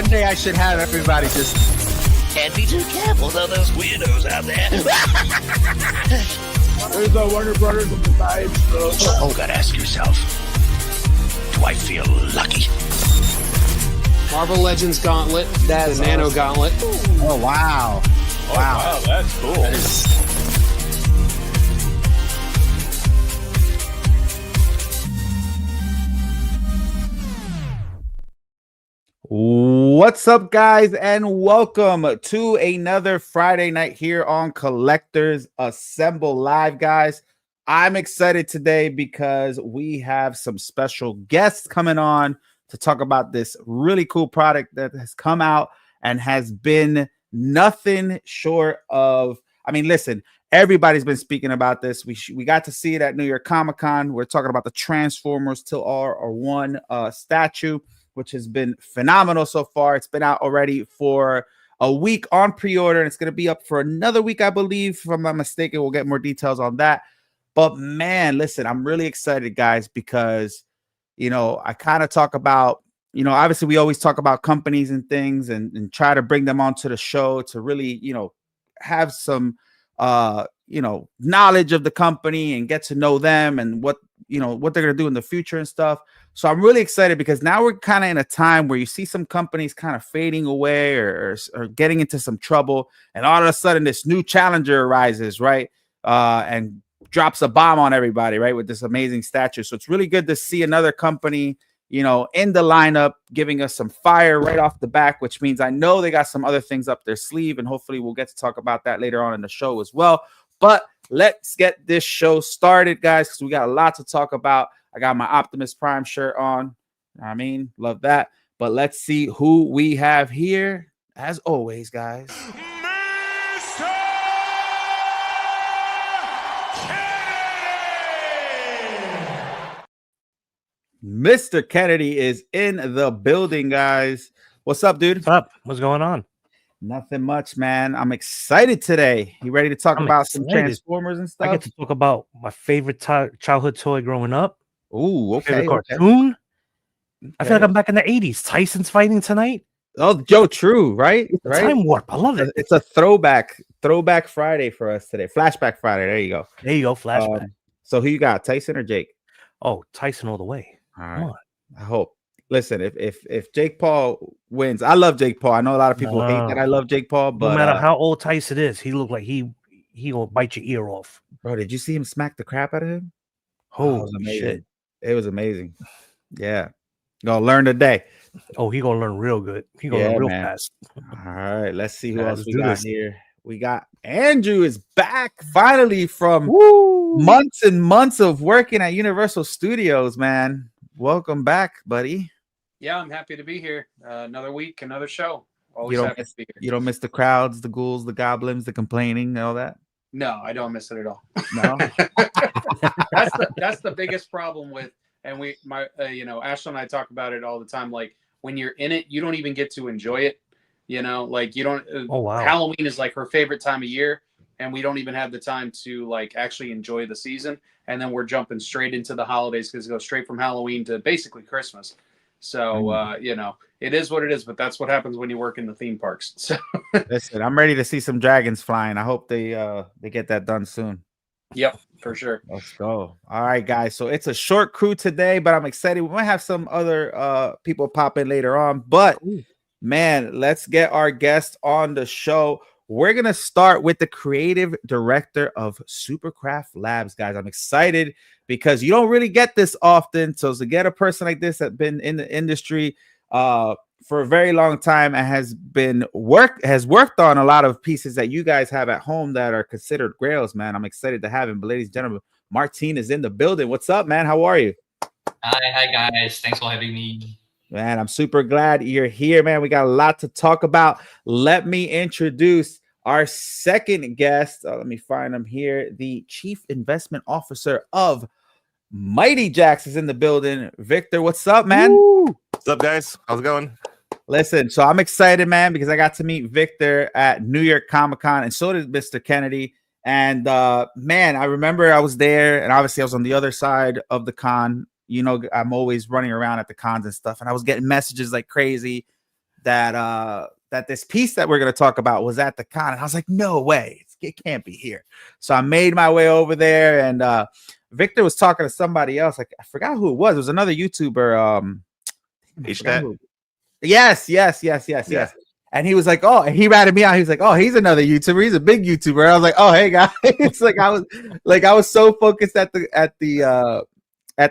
day I should have everybody just can't be too careful though, those weirdos out there. There's no Warner Brothers in the side. Oh, gotta ask yourself, do I feel lucky? Marvel Legends Gauntlet, the Nano Gauntlet. Oh wow. Oh, wow, that's cool. That is... What's up, guys, and welcome to another Friday night here on Collectors Assemble Live, guys. I'm excited today because we have some special guests coming on to talk about this really cool product that has come out and has been nothing short of, I mean, listen, everybody's been speaking about this. We got to see it at New York Comic-Con. We're talking about the Transformers Till All Are One statue, which has been phenomenal so far. It's been out already for a week on pre-order, and it's going to be up for another week, I believe, if I'm not mistaken. We'll get more details on that. But man, listen, I'm really excited, guys, because, you know, I kind of talk about, you know, obviously we always talk about companies and things and try to bring them onto the show to really, you know, have some, you know, knowledge of the company and get to know them and what, you know, what they're going to do in the future and stuff. So I'm really excited because now we're kind of in a time where you see some companies kind of fading away or getting into some trouble. And all of a sudden this new challenger arises, right? And drops a bomb on everybody, right? With this amazing statue. So it's really good to see another company, you know, in the lineup, giving us some fire right off the back, which means I know they got some other things up their sleeve. And hopefully we'll get to talk about that later on in the show as well. But let's get this show started, guys, because we got a lot to talk about. I got my Optimus Prime shirt on. I mean, love that. But let's see who we have here. As always, guys. Mr. Kennedy is in the building, guys. What's up, dude? What's up? What's going on? Nothing much, man. I'm excited today. You ready to talk about some Transformers and stuff? I get to talk about my favorite childhood toy growing up. Ooh, okay. Favorite cartoon. Okay. I feel like I'm back in the 80s. Tyson's fighting tonight. Oh, Joe, true, right? It's a time warp. I love it. It's a throwback Friday for us today. Flashback Friday. There you go. There you go. Flashback. So who you got, Tyson or Jake? Oh, Tyson all the way. All right. I hope. Listen, if Jake Paul wins, I love Jake Paul. I know a lot of people hate that I love Jake Paul, but no matter how old Tyson is, he looked like he gonna bite your ear off. Bro, did you see him smack the crap out of him? Oh, shit. It was amazing. Yeah. Gonna learn today. Oh, he gonna learn real good. He gonna learn real fast. All right, let's see who else we got here. We got Andrew is back finally from months and months of working at Universal Studios, man. Welcome back, buddy. Yeah, I'm happy to be here. Another week, another show. Always happy to be here. You don't miss the crowds, the ghouls, the goblins, the complaining, all that? No, I don't miss it at all. No. that's the biggest problem with, and you know, Ashley and I talk about it all the time. Like when you're in it, you don't even get to enjoy it. You know, like you don't. Oh wow. Halloween is like her favorite time of year, and we don't even have the time to like actually enjoy the season. And then we're jumping straight into the holidays because it goes straight from Halloween to basically Christmas. So you know, it is what it is. But that's what happens when you work in the theme parks. So listen, I'm ready to see some dragons flying. I hope they get that done soon. Yep, for sure. Let's go. All right, guys. So it's a short crew today, but I'm excited. We might have some other people pop in later on. But man, let's get our guest on the show. We're going to start with the creative director of Superkraft Labs, guys. I'm excited because you don't really get this often. So to get a person like this that's been in the industry for a very long time and has worked on a lot of pieces that you guys have at home that are considered grails, man. I'm excited to have him. But ladies and gentlemen, Marthin is in the building. What's up, man? How are you? Hi guys. Thanks for having me. Man, I'm super glad you're here, man. We got a lot to talk about. Let me introduce our second guest. Let me find him here. The Chief Investment Officer of Mighty Jaxx is in the building. Victor, what's up, man? Woo! What's up, guys? How's it going? Listen, so I'm excited, man, because I got to meet Victor at New York Comic-Con, and so did Mr. Kennedy. And man, I remember I was there, and obviously I was on the other side of the con. You know, I'm always running around at the cons and stuff, and I was getting messages like crazy that this piece that we're going to talk about was at the con, and I was like, no way, it can't be here. So I made my way over there, and Victor was talking to somebody else. Like, I forgot who it was. It was another YouTuber. Yes. And he was like, oh, and he ratted me out. He was like, oh, he's another YouTuber. He's a big YouTuber. I was like, oh, hey guys. It's like I was so focused at the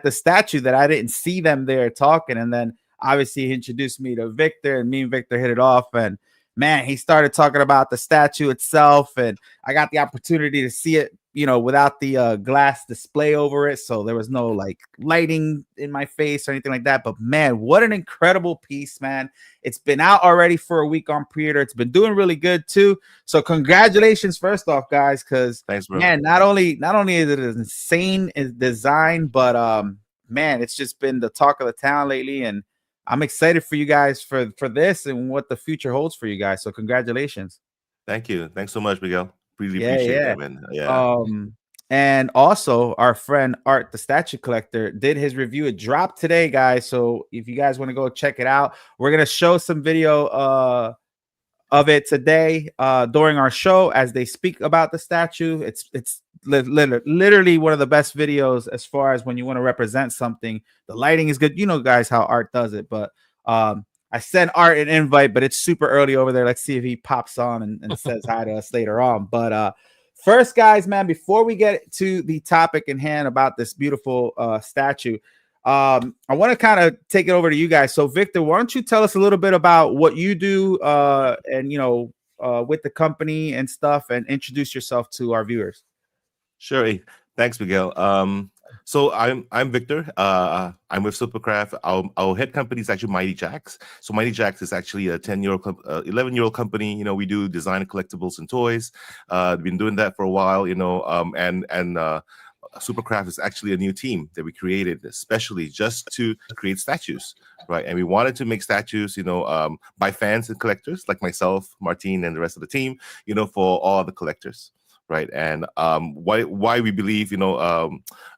statue that I didn't see them there talking. And then obviously he introduced me to Victor, and me and Victor hit it off. And man, he started talking about the statue itself, and I got the opportunity to see it, without the glass display over it, so there was no like lighting in my face or anything like that. But man, what an incredible piece, man. It's been out already for a week on pre-order. It's been doing really good too. So congratulations first off, guys, because man, not only is it an insane design, but man, it's just been the talk of the town lately, and I'm excited for you guys for this and what the future holds for you guys. So congratulations. Thank you. Thanks so much, Miguel. Really appreciate that, man. Yeah. And also our friend Art, the statue collector, did his review. It dropped today, guys. So if you guys want to go check it out, we're gonna show some video of it today during our show as they speak about the statue. It's literally one of the best videos as far as when you want to represent something. The lighting is good. You know, guys, how Art does it, but I sent Art an invite, but it's super early over there. Let's see if he pops on and says hi to us later on. But first, guys, man, before we get to the topic in hand about this beautiful statue, I want to kind of take it over to you guys. So, Victor, why don't you tell us a little bit about what you do and, with the company and stuff, and introduce yourself to our viewers. Sure. Thanks, Miguel. So I'm Victor. I'm with Superkraft. Our head company is actually Mighty Jaxx. So Mighty Jaxx is actually a 11-year-old company. We do design collectibles and toys. We've been doing that for a while, and Superkraft is actually a new team that we created especially just to create statues, right? And we wanted to make statues, by fans and collectors like myself, Marthin, and the rest of the team, for all the collectors. Right. And why we believe, why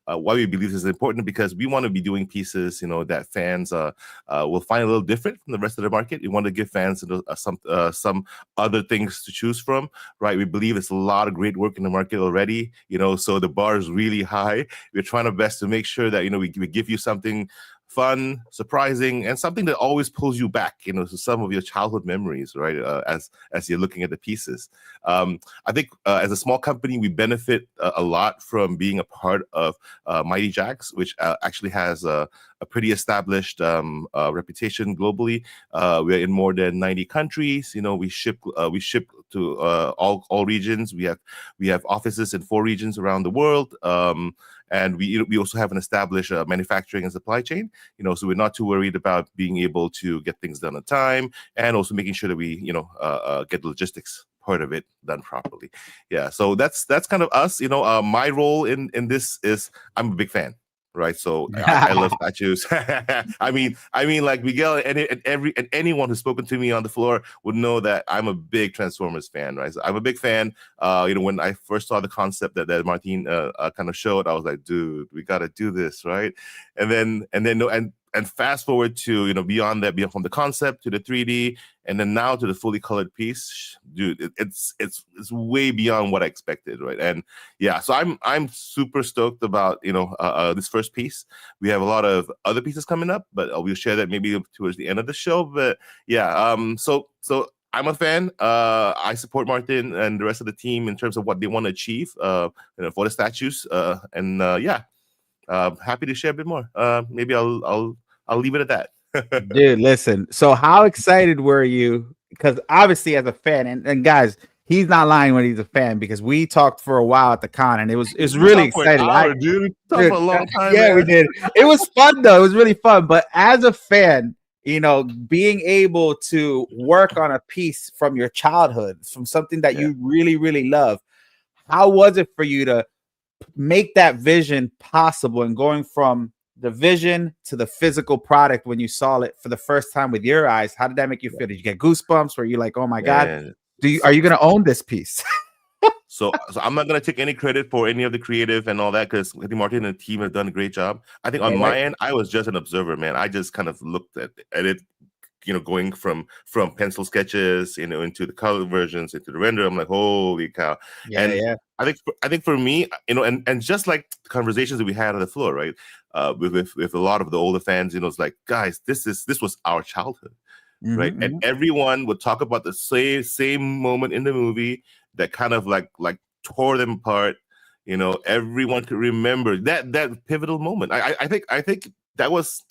we believe this is important, because we want to be doing pieces, that fans will find a little different from the rest of the market. We want to give fans some other things to choose from. Right. We believe there's a lot of great work in the market already, so the bar is really high. We're trying our best to make sure that, we give you something fun, surprising, and something that always pulls you back, to some of your childhood memories, right? As you're looking at the pieces. I think as a small company, we benefit a lot from being a part of Mighty Jaxx, which actually has a pretty established reputation globally. We're in more than 90 countries. We ship to all regions. We have offices in 4 regions around the world. And we also have an established manufacturing and supply chain, so we're not too worried about being able to get things done on time, and also making sure that we, get the logistics part of it done properly. Yeah, so that's kind of us. My role in this is I'm a big fan. Right, so I love statues. I mean, like Miguel and anyone who's spoken to me on the floor would know that I'm a big Transformers fan. Right, so I'm a big fan. When I first saw the concept that Marthin kind of showed, I was like, dude, we got to do this, right? And fast forward to beyond from the concept to the 3D, and then now to the fully colored piece, dude, it's way beyond what I expected, right? And yeah, so I'm super stoked about this first piece. We have a lot of other pieces coming up, but we'll share that maybe towards the end of the show. But yeah, so I'm a fan. I support Marthin and the rest of the team in terms of what they want to achieve, for the statues, happy to share a bit more. Maybe I'll leave it at that. Dude, listen. So how excited were you? Because obviously as a fan, and guys, he's not lying when he's a fan, because we talked for a while at the con, and it was really exciting. Dude, talked for a long time. Yeah, man. We did. It was fun though. It was really fun. But as a fan, being able to work on a piece from your childhood, from something that you really, really love, how was it for you to make that vision possible, and going from the vision to the physical product when you saw it for the first time with your eyes? How did that make you feel? Did you get goosebumps? Were you like, oh my God, are you going to own this piece? So I'm not going to take any credit for any of the creative and all that, because I think Marthin and the team have done a great job. I think on my end, I was just an observer, man. I just kind of looked at it going from pencil sketches, into the color versions, into the render. I'm like, holy cow. Yeah. I think for me, and just like the conversations that we had on the floor, right, with a lot of the older fans, it's like, guys, this was our childhood, right? Mm-hmm. And everyone would talk about the same moment in the movie that kind of like tore them apart. Everyone could remember that pivotal moment. I think that was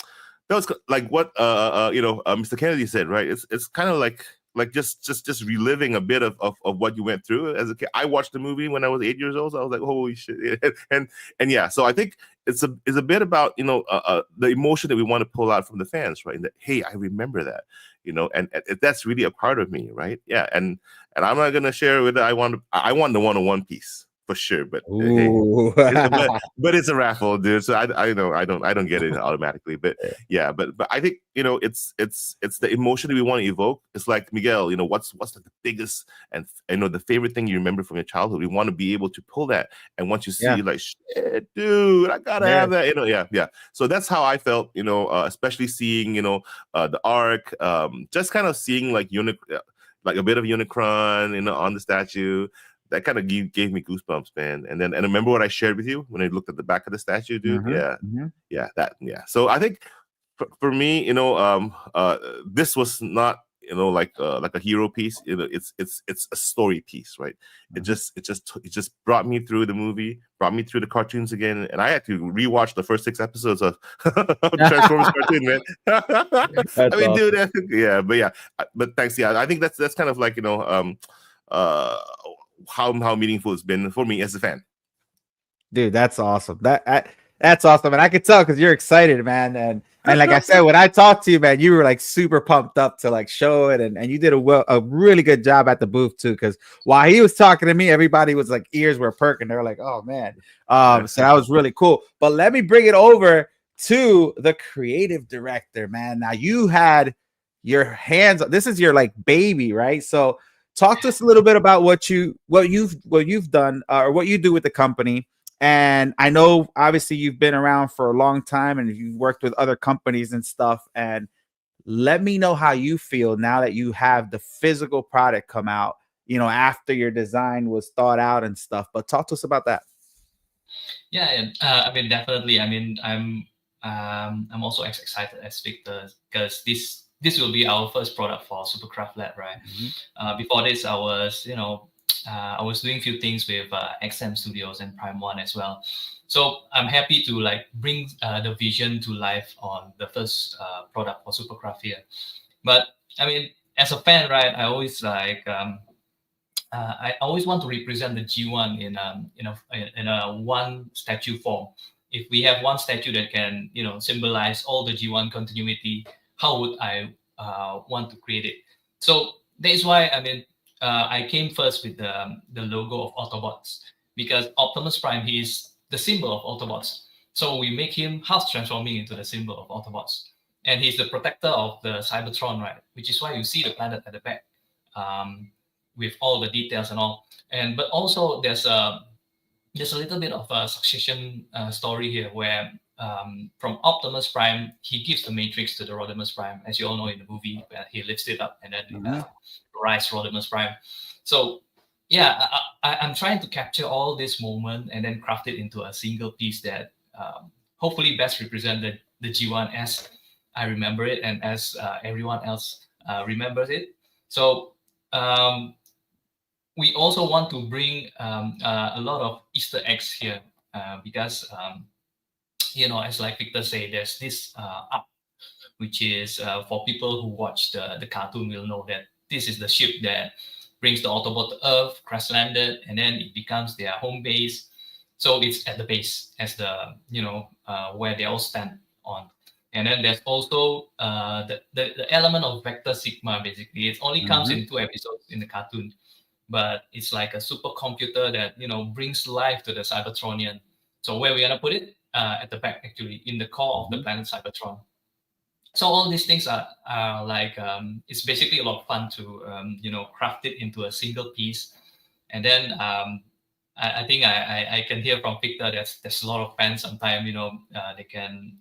like what Mr. Kennedy said, right? It's kind of like just reliving a bit of what you went through as a kid. I watched the movie when I was 8 years old, so I was like, holy shit. and yeah, so I think it's a bit about the emotion that we want to pull out from the fans, right? And that, hey, I remember that, and that's really a part of me, right? Yeah, and I'm not gonna share with it. I want the one-on-one piece for sure, but hey, but it's a raffle, dude. So I know I don't get it automatically, but yeah, but I think it's the emotion that we want to evoke. It's like, Miguel, what's the biggest and the favorite thing you remember from your childhood? We want to be able to pull that, and once you see like, shit, dude, I gotta have that, yeah. So that's how I felt, especially seeing the arc, just kind of seeing like like a bit of Unicron, on the statue. That kind of gave me goosebumps, man. And remember what I shared with you when I looked at the back of the statue, dude? Mm-hmm. Yeah. So I think for me, this was not, like a hero piece. It's a story piece, right? It just brought me through the movie, brought me through the cartoons again, and I had to rewatch the first 6 episodes of Transformers cartoon, man. I mean, dude, but thanks. Yeah, I think that's kind of like how meaningful it's been for me as a fan. Dude, that's awesome. That's awesome, and I could tell because you're excited, man. And like I said, when I talked to you, man, you were like super pumped up to like show it, and you did a really good job at the booth too. Because while he was talking to me, everybody was like, ears were perking. They were like, "Oh man!" So that was really cool. But let me bring it over to the creative director, man. Now you had your hands. This is your like baby, right? So talk to us a little bit about what you've done or what you do with the company. And I know obviously you've been around for a long time and you've worked with other companies and stuff. And let me know how you feel now that you have the physical product come out, after your design was thought out and stuff. But talk to us about that. Yeah, I mean, definitely. I mean, I'm also as excited as Victor because this will be our first product for Superkraft Lab, right? Before this, I was doing a few things with XM Studios and Prime One as well. So I'm happy to like bring the vision to life on the first product for Superkraft here. But I mean, as a fan, right, I always like I always want to represent the G1 in a one statue form. If we have one statue that can symbolize all the G1 continuity, how would I want to create it? So that is why I came first with the logo of Autobots, because Optimus Prime, he's the symbol of Autobots. So we make him house transforming into the symbol of Autobots. And he's the protector of the Cybertron, right? Which is why you see the planet at the back with all the details and all. But also there's a little bit of a succession story here where from Optimus Prime, he gives the Matrix to the Rodimus Prime, as you all know in the movie, where he lifts it up and then rise Rodimus Prime. So yeah, I'm trying to capture all this moment and then craft it into a single piece that hopefully best represent the G1 as I remember it and as everyone else remembers it. So we also want to bring a lot of Easter eggs here because as like Victor said, there's this up, which is for people who watch the cartoon will know that this is the ship that brings the Autobot to Earth, crash landed, and then it becomes their home base. So it's at the base as the where they all stand on. And then there's also the element of Vector Sigma. Basically, it only comes in 2 episodes in the cartoon, but it's like a supercomputer that brings life to the Cybertronian. So where we're gonna put it? At the back, actually, in the core of the planet Cybertron. So all these things are like it's basically a lot of fun to craft it into a single piece. And then I think I can hear from Victor there's a lot of fans sometimes they can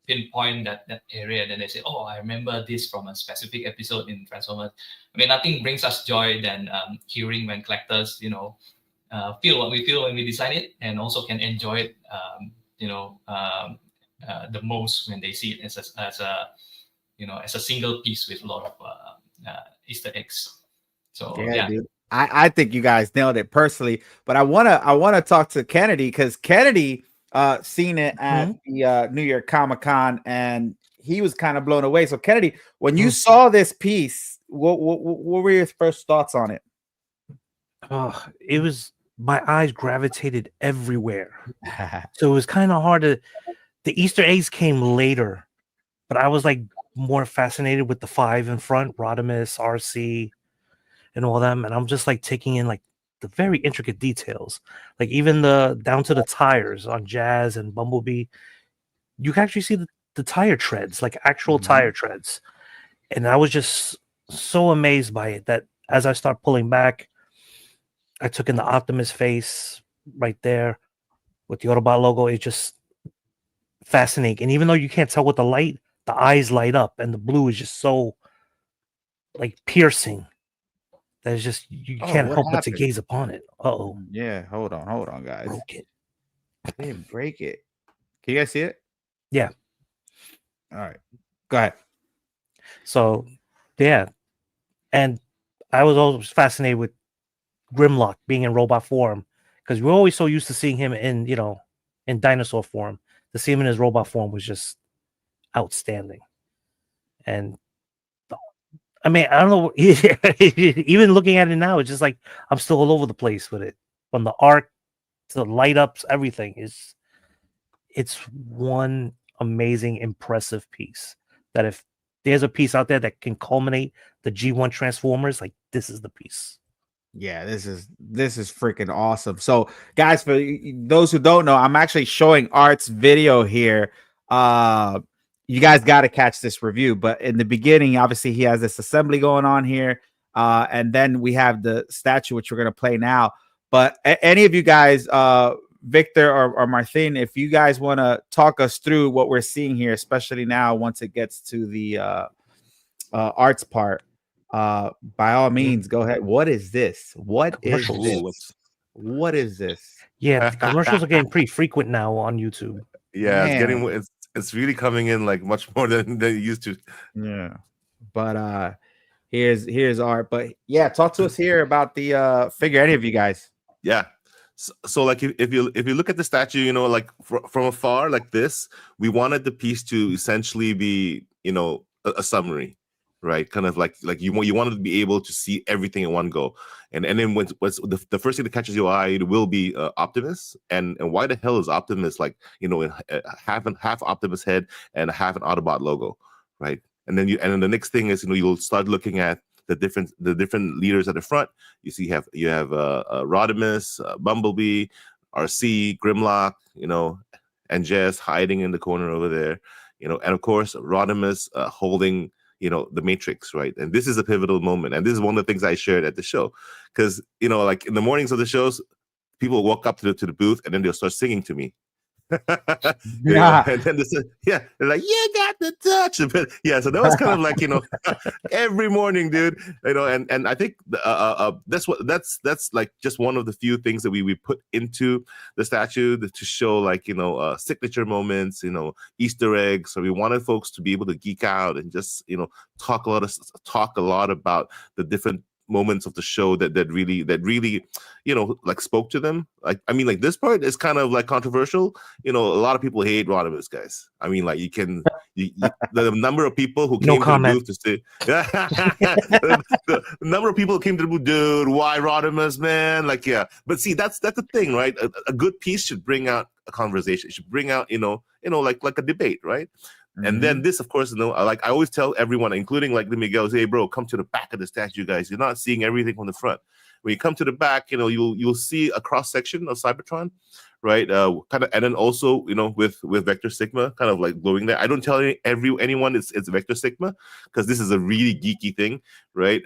pinpoint that area, and then they say, "Oh, I remember this from a specific episode in Transformers." I mean, nothing brings us joy than hearing when collectors, feel what we feel when we design it, and also can enjoy it, the most when they see it as a single piece with a lot of Easter eggs. So yeah. Dude. I think you guys nailed it personally, but I wanna talk to Kennedy, because Kennedy seen it at the New York Comic-Con and he was kind of blown away. So Kennedy, when you saw this piece, what were your first thoughts on it? It was, my eyes gravitated everywhere. So it was kind of hard to. The Easter eggs came later, but I was like more fascinated with the 5 in front, Rodimus, RC, and all them, and I'm just like taking in like the very intricate details, like even the down to the tires on Jazz and Bumblebee. You can actually see the tire treads, like actual tire treads, and I was just so amazed by it that as I start pulling back, I took in the Optimus face right there with the Autobot logo. It's just fascinating, and even though you can't tell with the light, the eyes light up, and the blue is just so like piercing. That is just, you can't help but to gaze upon it. Yeah, hold on, guys. Broke it. I didn't break it. Can you guys see it? Yeah. All right. Go ahead. So, yeah. And I was always fascinated with Grimlock being in robot form, because we're always so used to seeing him in dinosaur form. To see him in his robot form was just outstanding. And I mean, I don't know. Even looking at it now, it's just like I'm still all over the place with it. From the art to the light ups, everything it's one amazing, impressive piece. That if there's a piece out there that can culminate the G1 Transformers, like this is the piece. Yeah, this is freaking awesome. So, guys, for those who don't know, I'm actually showing Art's video here. You guys got to catch this review, but in the beginning, obviously he has this assembly going on here, and then we have the statue, which we're going to play now. But any of you guys, Victor or Marthin, if you guys want to talk us through what we're seeing here, especially now once it gets to the arts part, by all means, go ahead. What is this? What is this? What is this? Yeah, commercials are getting pretty frequent now on YouTube. Yeah, it's really coming in like much more than it used to. Yeah, but here's Art. But yeah, talk to us here about the figure. Any of you guys? Yeah. So like if you look at the statue, like from afar like this, we wanted the piece to essentially be a summary, right? Kind of like you wanted to be able to see everything in one go, and then what's the first thing that catches your eye will be Optimus, and why the hell is Optimus like half Optimus head and half an Autobot logo, right? And then the next thing is you'll start looking at the different leaders at the front. You have Rodimus, Bumblebee, RC, Grimlock, and Jess hiding in the corner over there, and of course Rodimus holding the Matrix, right? And this is a pivotal moment, and this is one of the things I shared at the show, because like in the mornings of the shows, people walk up to the booth and then they'll start singing to me. And then they're like, "You got the touch." But yeah, so that was kind of like every morning, dude. And I think that's like just one of the few things that we put into the statue to show like signature moments, Easter eggs. So we wanted folks to be able to geek out and just talk a lot about the different moments of the show that really like spoke to them. Like, I mean, like this part is kind of like controversial. A lot of people hate Rodimus, guys. I mean, like the number of people who came to the booth to say the number of people who came to the booth, dude, why Rodimus, man? Like, yeah. But see, that's the thing, right? A good piece should bring out a conversation. It should bring out, like a debate, right? And then this, of course, like I always tell everyone, including like the Miguel, hey, bro, come to the back of the statue, guys. You're not seeing everything from the front. When you come to the back, you'll see a cross section of Cybertron, right? Kind of, and then also, with Vector Sigma, kind of like glowing there. I don't tell anyone it's Vector Sigma, because this is a really geeky thing, right?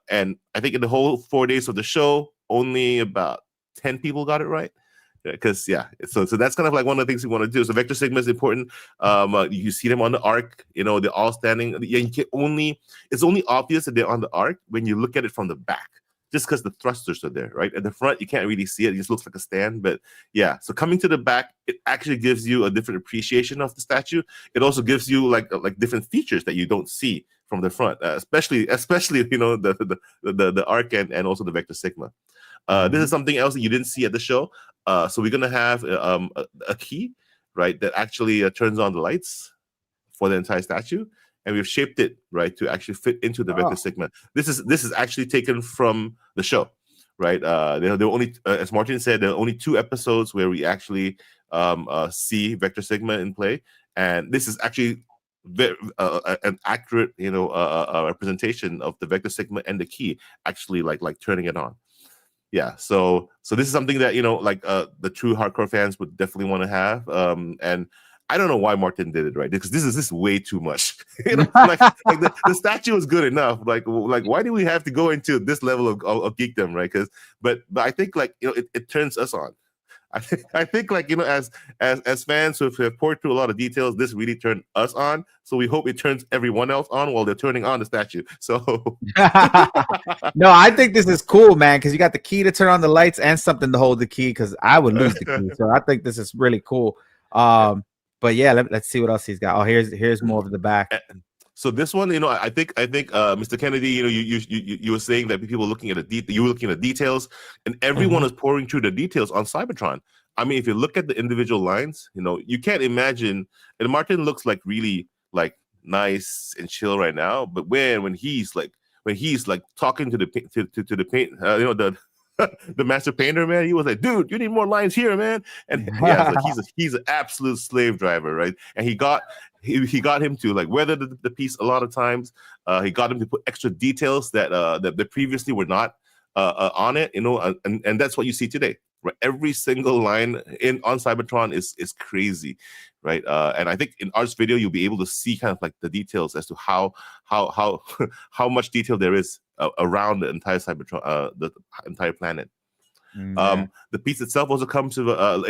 And I think in the whole 4 days of the show, only about 10 people got it right. Because so that's kind of like one of the things we want to do. So Vector Sigma is important. You see them on the arc, they're all standing. It's only obvious that they're on the arc when you look at it from the back, just because the thrusters are there, right? At the front, you can't really see it. It just looks like a stand. But yeah, so coming to the back, it actually gives you a different appreciation of the statue. It also gives you like different features that you don't see from the front, especially the arc and also the Vector Sigma. This is something else that you didn't see at the show. So we're gonna have a key, right, that actually turns on the lights for the entire statue, and we've shaped it right to actually fit into the Vector Sigma. This is actually taken from the show, right? There are only, as Martin said, there are only 2 episodes where we actually see Vector Sigma in play, and this is actually an accurate, representation of the Vector Sigma and the key actually like turning it on. Yeah, so this is something that the true hardcore fans would definitely want to have. And I don't know why Martin did it, right? Because this is way too much. like the statue is good enough. Like why do we have to go into this level of geekdom, right? But I think it turns us on. I think as fans who have poured through a lot of details, this really turned us on. So we hope it turns everyone else on while they're turning on the statue. So no, I think this is cool, man, because you got the key to turn on the lights and something to hold the key, because I would lose the key. So I think this is really cool. But yeah, let's see what else he's got. Oh, here's more of the back. So this one, I think Mr. Kennedy, you were saying that people were looking at you were looking at details, and everyone is pouring through the details on Cybertron. I mean, if you look at the individual lines, you can't imagine. And Martin looks like really nice and chill right now, but when he's talking to the paint, the master painter, man, he was like, dude, you need more lines here, man. And yeah, he's an absolute slave driver, right? And he got him to weather the piece a lot of times. He got him to put extra details that previously were not on it, and that's what you see today, right? Every single line on Cybertron is crazy, right? And I think in Art's video you'll be able to see kind of the details as to how much detail there is around the entire Cybertron, the entire planet. The piece itself also comes with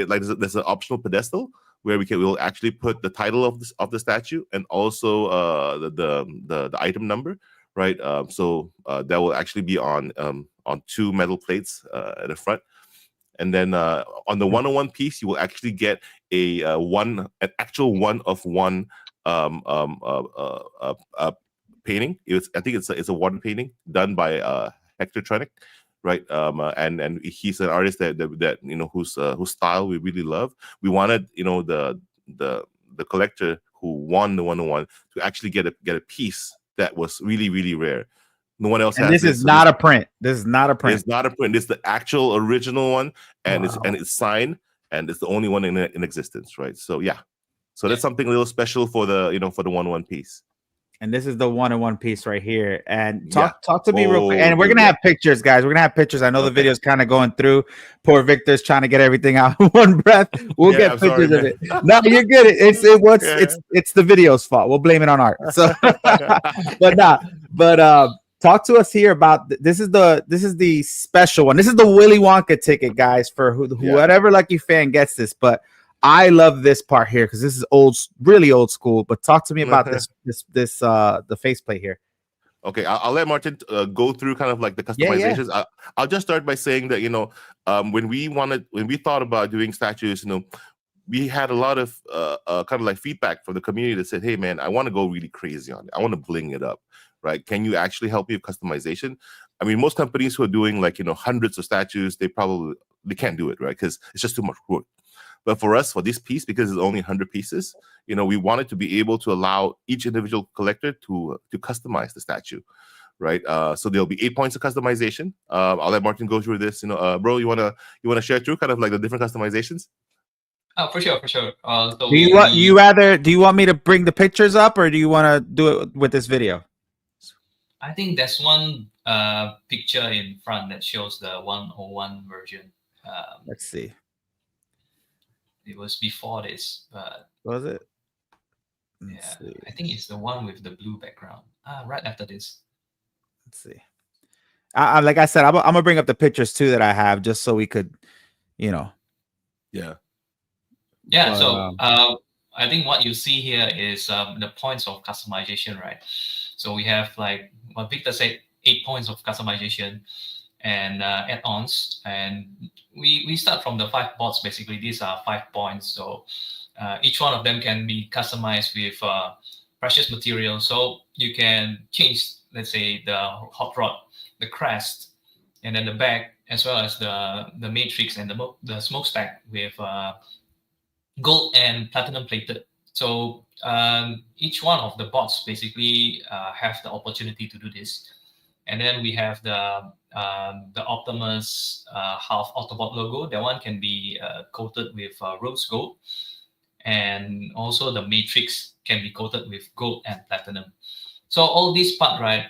there's an optional pedestal where we'll actually put the title of the statue and also the item number, right? So that will actually be on 2 metal plates at the front. And then on the 101 piece, you will actually get an actual 1-of-1 painting. I think it's a water painting done by Hectortronic, right? And he's an artist that whose style we really love. We wanted the collector who won the 101 to actually get a piece that was really, really rare. No one else has this. Is not a print. This is not a print. It's not a print. It's the actual original one, and it's signed, and it's the only one in existence, right? So yeah, so that's something a little special for the for the 101 piece. And this is the 101 piece right here. And talk to me real quick. And we're gonna have pictures, guys. We're gonna have pictures. I know the video's kind of going through. Poor Victor's trying to get everything out in one breath. We'll get pictures of it. No, you're good. It's the video's fault. We'll blame it on Art. So, but talk to us here about this is the special one. This is the Willy Wonka ticket, guys, for whatever lucky fan gets this. But I love this part here because this is really old school. But talk to me about this the faceplate here. Okay, I'll let Martin go through kind of the customizations. Yeah. I'll just start by saying that when we thought about doing statues, we had a lot of kind of feedback from the community that said, hey man, I want to go really crazy on it. I want to bling it up, right? Can you actually help me with customization? I mean, most companies who are doing hundreds of statues, they can't do it, right? Because it's just too much work. But for us, for this piece, because it's only 100 pieces, we wanted to be able to allow each individual collector to customize the statue, right? So there'll be 8 points of customization. I'll let Martin go through this. Bro, you wanna share through kind of the different customizations? Oh, for sure. So do you want me to bring the pictures up, or do you want to do it with this video? I think there's one picture in front that shows the 101 version. Let's see. It was before this, but was it? I think it's the one with the blue background. Right after this. Let's see. Like I said, I'm gonna bring up the pictures too that I have, just so we could, Yeah. Yeah. But, So I think what you see here is the points of customization, right? So we have, like what Victor said, 8 points of customization and add-ons, and we start from the 5 bots. Basically, these are 5 points. So each one of them can be customized with precious material. So you can change, let's say, the hot rod, the crest, and then the back, as well as the matrix and the smokestack with gold and platinum plated. So each one of the bots basically have the opportunity to do this. And then we have the Optimus half Autobot logo. That one can be coated with rose gold, and also the matrix can be coated with gold and platinum. So all this part, right?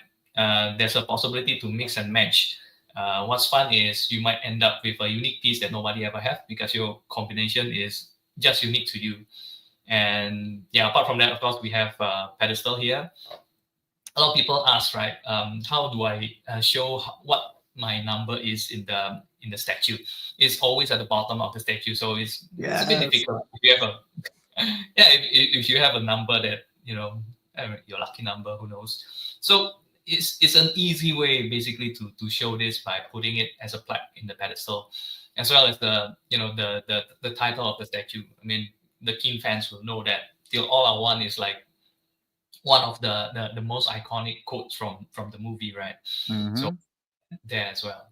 There's a possibility to mix and match. What's fun is you might end up with a unique piece that nobody ever have, because your combination is just unique to you. And yeah, apart from that, of course, we have pedestal here. A lot of people ask, right? How do I show what my number is in the statue? It's always at the bottom of the statue, so it's a bit difficult. If you have a if you have a number that your lucky number, who knows? So it's an easy way basically to show this by putting it as a plaque in the pedestal, as well as the title of the statue. I mean, the keen fans will know that "Till All Are One" is like one of the most iconic quotes from the movie, right? So there as well.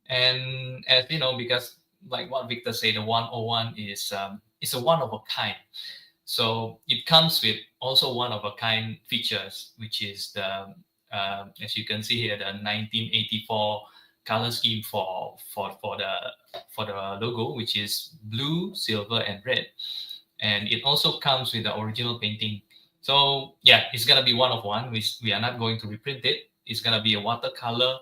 And as you know, because like what Victor said, the 101 is a one of a kind. So it comes with also one of a kind features, which is the as you can see here, the 1984 color scheme for the logo, which is blue, silver, and red. And it also comes with the original painting. So yeah, it's gonna be one of one. We are not going to reprint it. It's gonna be a watercolor,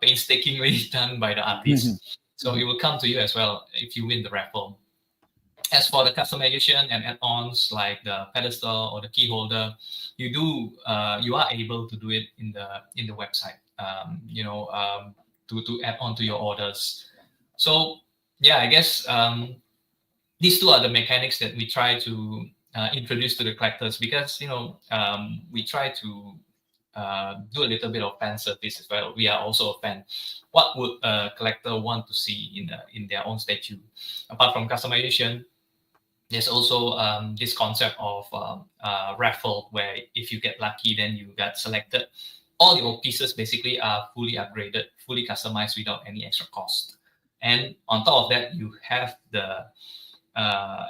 painstakingly done by the artist. So it will come to you as well if you win the raffle. As for the customization and add-ons like the pedestal or the key holder, you are able to do it in the website. To add on to your orders. So yeah, I guess these two are the mechanics that we try to introduce to the collectors, because we try to do a little bit of fan service as well. We are also a fan. What would a collector want to see in their own statue? Apart from customization, there's also this concept of raffle, where if you get lucky, then you get selected. All your pieces basically are fully upgraded, fully customized without any extra cost. And on top of that, you have the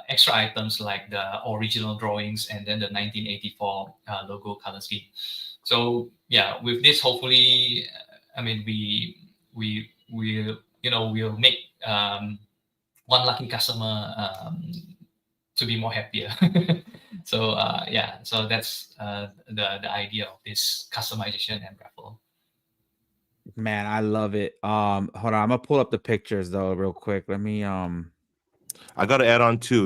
extra items like the original drawings and then the 1984 logo color scheme. So yeah, with this, hopefully, I mean, we'll make one lucky customer to be more happier. So so that's the idea of this customization and raffle. Man, I love it. Hold on, I'm gonna pull up the pictures though real quick. Let me I got to add on too,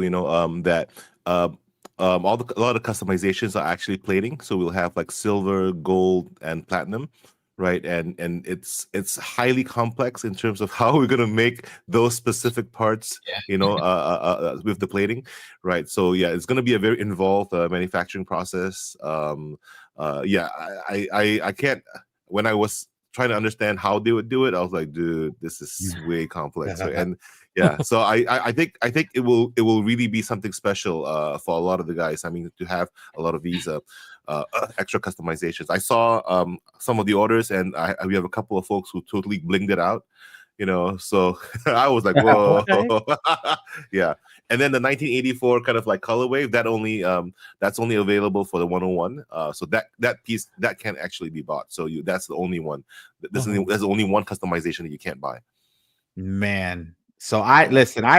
that a lot of the customizations are actually plating. So we'll have like silver, gold, and platinum, right? And it's highly complex in terms of how we're gonna make those specific parts, with the plating, right? So yeah, it's gonna be a very involved manufacturing process. I can't. When I was trying to understand how they would do it, I was like, dude, this is way complex, right? And yeah, so I think it will really be something special for a lot of the guys. I mean, to have a lot of these extra customizations. I saw some of the orders, and we have a couple of folks who totally blinged it out, so I was like, whoa. Yeah. And then the 1984 kind of like color wave, that only that's only available for the 101. So that piece that can actually be bought. So that's the only one. There's only one customization that you can't buy. Man. So I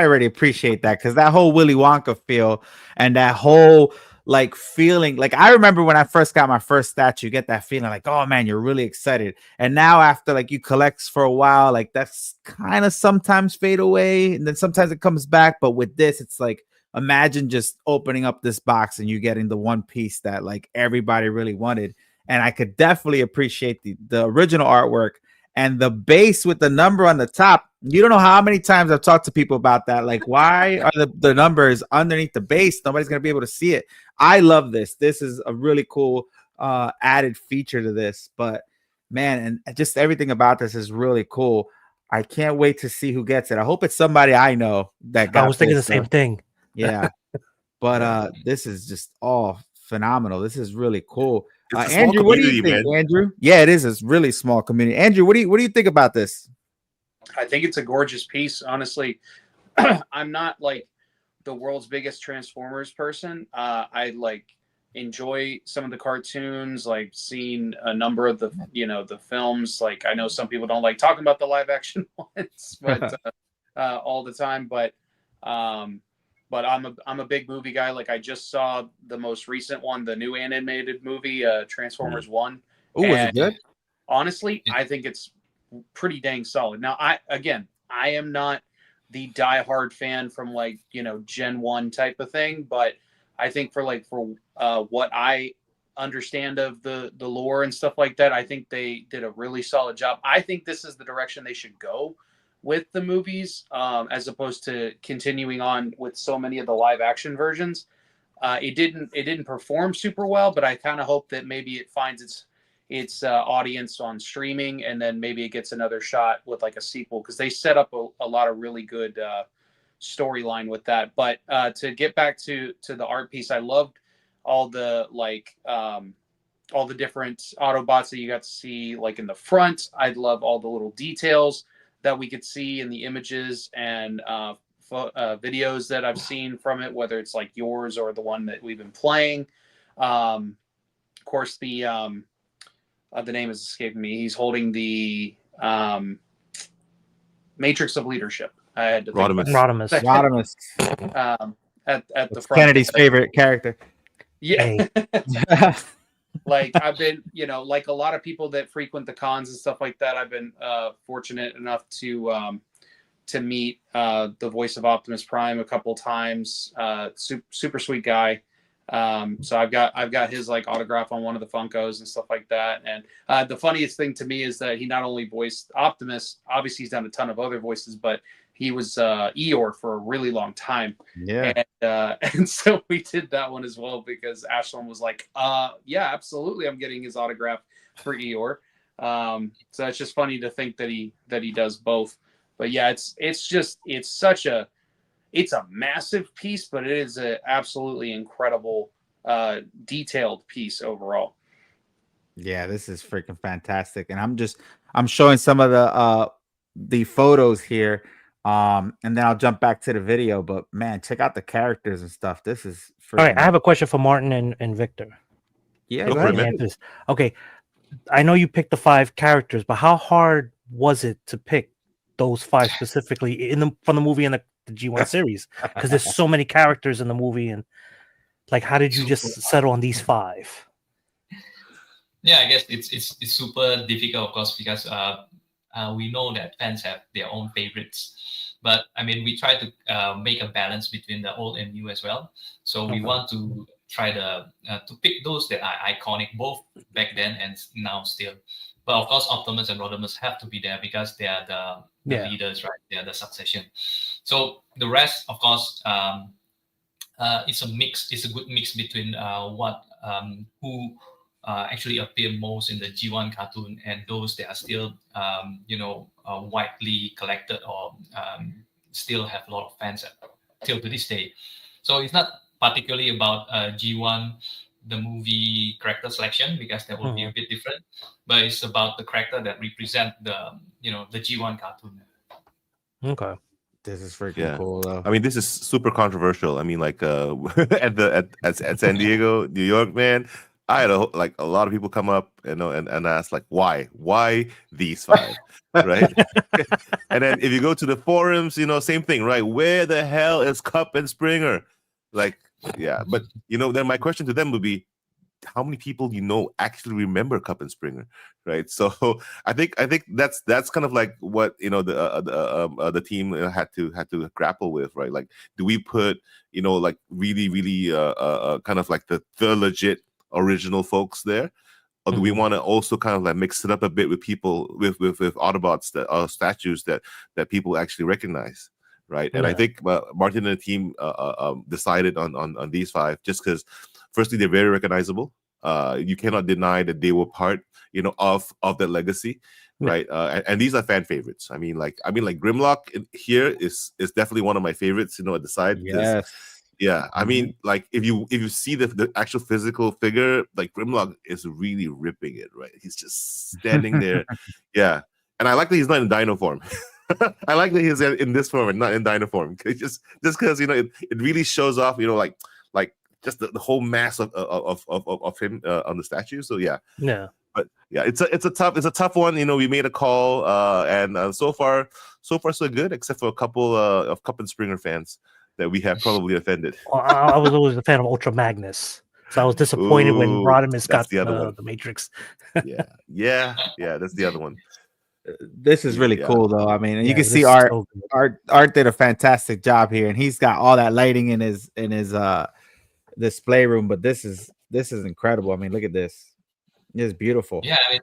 already appreciate that, because that whole Willy Wonka feel and that whole like feeling, like I remember when I first got my first statue, you get that feeling like, oh man, you're really excited. And now after like you collect for a while, like that's kind of sometimes fade away, and then sometimes it comes back. But with this, it's like, imagine just opening up this box and you getting the one piece that like everybody really wanted. And I could definitely appreciate the original artwork and the base with the number on the top. You don't know how many times I've talked to people about that. Like, why are the numbers underneath the base? Nobody's gonna be able to see it. I love this. This is a really cool added feature to this. But man, and just everything about this is really cool. I can't wait to see who gets it. I hope it's somebody I know that got. I was thinking the same thing. Yeah, but this is just all phenomenal. This is really cool. Andrew, what do you think, man? Andrew? Yeah, it is. It's really small community. Andrew, what do you think about this? I think it's a gorgeous piece. Honestly, I'm not like the world's biggest Transformers person. I like enjoy some of the cartoons, like seeing a number of the the films. Like I know some people don't like talking about the live action ones, but all the time. But I'm a big movie guy. Like I just saw the most recent one, the new animated movie, Transformers 1. Oh, was it good? Honestly, I think it's pretty dang solid. Now, I am not the diehard fan from like Gen 1 type of thing, but I think for what I understand of the lore and stuff like that, I think they did a really solid job. I think this is the direction they should go with the movies, as opposed to continuing on with so many of the live action versions. It didn't perform super well, but I kind of hope that maybe it finds its audience on streaming, and then maybe it gets another shot with like a sequel, because they set up a lot of really good storyline with that. But to get back to the art piece, I loved all the all the different Autobots that you got to see like in the front. I love all the little details that we could see in the images and videos that I've seen from it, whether it's like yours or the one that we've been playing. Of course, the name is escaping me. He's holding the Matrix of Leadership. I had to Rodimus. At the It's front. Kennedy's favorite character. Yeah. Like I've been, like a lot of people that frequent the cons and stuff like that, I've been fortunate enough to meet the voice of Optimus Prime a couple times. Super sweet guy. So I've got his like autograph on one of the Funkos and stuff like that. And the funniest thing to me is that he not only voiced Optimus, obviously he's done a ton of other voices, but he was Eeyore for a really long time. Yeah. And so we did that one as well, because Ashlyn was like, yeah, absolutely, I'm getting his autograph for Eeyore. So it's just funny to think that he does both. But yeah, it's a massive piece, but it is an absolutely incredible, detailed piece overall. Yeah, this is freaking fantastic. And I'm showing some of the photos here. And then I'll jump back to the video. But man, check out the characters and stuff. This is freaking... All right. I have a question for Martin and Victor. Yeah, go ahead. Okay. I know you picked the 5 characters, but how hard was it to pick those 5 specifically from the movie and the G1 series? Because there's so many characters in the movie, and like, how did you just settle on these 5? Yeah, I guess it's super difficult, of course, because we know that fans have their own favorites. But I mean, we try to make a balance between the old and new as well. So we want to try to pick those that are iconic, both back then and now still. But of course, Optimus and Rodimus have to be there because they are the leaders, right? They are the succession. So the rest, of course, it's a mix. It's a good mix between who actually appear most in the G1 cartoon and those that are still, widely collected or still have a lot of fans till to this day. So it's not particularly about G1, the movie character selection, because that will be a bit different, but it's about the character that represent the G1 cartoon. Okay. This is freaking cool, though. I mean, this is super controversial. I mean, like at San Diego, New York, man, I had a lot of people come up and ask like, why these 5, right? And then if you go to the forums, same thing, right? Where the hell is Cup and Springer? Like, yeah, but then my question to them would be, how many people actually remember Cup and Springer, right? So I think that's kind of like what the team had to grapple with, right? Like, do we put like really kind of like the legit original folks there, or do we want to also kind of like mix it up a bit with people with Autobots that are statues that people actually recognize, right? And I think Martin and the team decided on these 5 just because, firstly, they're very recognizable. You cannot deny that they were part, of that legacy, right? And these are fan favorites. I mean, like Grimlock here is definitely one of my favorites. At the side. Yes. Yeah, I mean, like if you see the actual physical figure, like Grimlock is really ripping it, right? He's just standing there. Yeah, and I like that he's not in dino form. I like that he's in this form and not in dino form. Just because it really shows off, like just the whole mass of him on the statue. So yeah. But yeah, it's a tough one. We made a call, and so far so good, except for a couple of Cup and Springer fans that we have probably offended. Well, I was always a fan of Ultra Magnus, so I was disappointed when Rodimus got the Matrix. yeah, that's the other one. This is really cool, though. I mean, you can see Art did a fantastic job here, and he's got all that lighting in his display room. But this is incredible. I mean, look at this. It's beautiful. Yeah, I mean,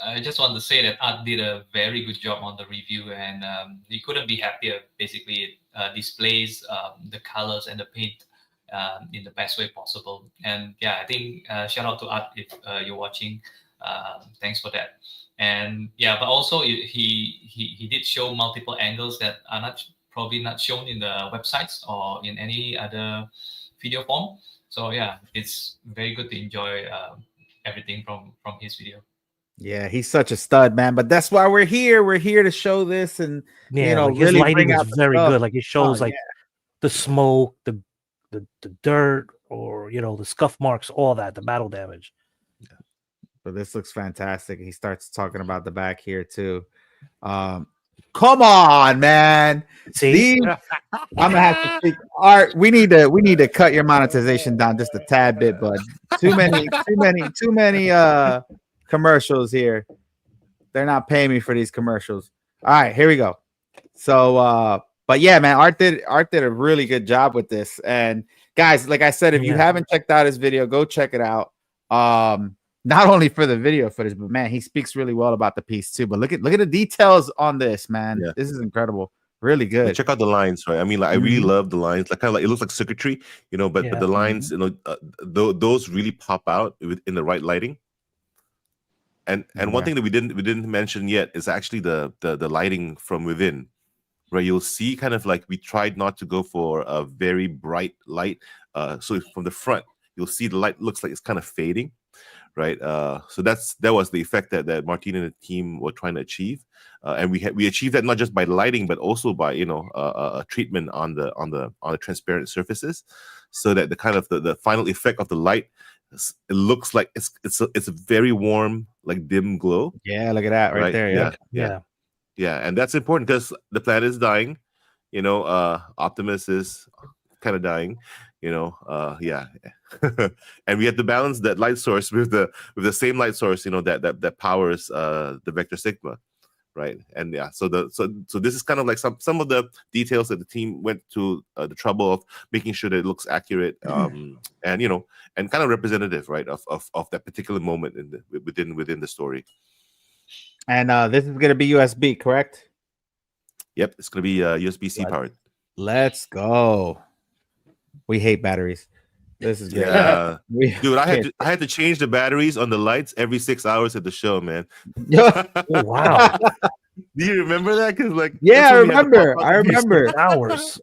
I just want to say that Art did a very good job on the review, and he couldn't be happier. Basically, it displays the colors and the paint in the best way possible. And yeah, I think shout out to Art if you're watching. Thanks for that. And yeah, but also he did show multiple angles that are probably not shown in the websites or in any other video form. So yeah, it's very good to enjoy everything from his video. Yeah, he's such a stud, man. But that's why we're here. We're here to show this, and his really lighting is very good. Like it shows the smoke, the dirt, or the scuff marks, all that, the battle damage. Yeah. But this looks fantastic. He starts talking about the back here too. Come on, man. See, I'm gonna have to speak. Art, we need to cut your monetization down just a tad bit, bud. Too many commercials here. They're not paying me for these commercials. All right, here we go. So but yeah, man, Art did a really good job with this. And guys, like I said, if you haven't checked out his video, go check it out. Not only for the video footage, but man, he speaks really well about the piece too. But look at the details on this, man. Yeah. This is incredible. Really good. Check out the lines, right? I mean, like I really love the lines. Like kind of like it looks like circuitry, but the lines, those really pop out in the right lighting. And one thing that we didn't mention yet is actually the lighting from within, where you'll see kind of like we tried not to go for a very bright light. So from the front, you'll see the light looks like it's kind of fading, right? So that was the effect that Marthin and the team were trying to achieve, and we achieved that not just by lighting, but also by a treatment on the transparent surfaces, so that the kind of the final effect of the light. It looks like it's a very warm, like dim glow. Yeah, look at that right there. Yeah, and that's important because the planet is dying. Optimus is kind of dying. And we have to balance that light source with the same light source. That powers the Vector Sigma. Right. And yeah, so this is kind of like some of the details that the team went to the trouble of making sure that it looks accurate, and kind of representative, right, of that particular moment within the story. And this is going to be USB, correct? Yep, it's going to be USB-C powered. Let's go. We hate batteries. This is great. Yeah, dude. I had to change the batteries on the lights every 6 hours at the show, man. Oh, wow. Do you remember that? Because I remember hours.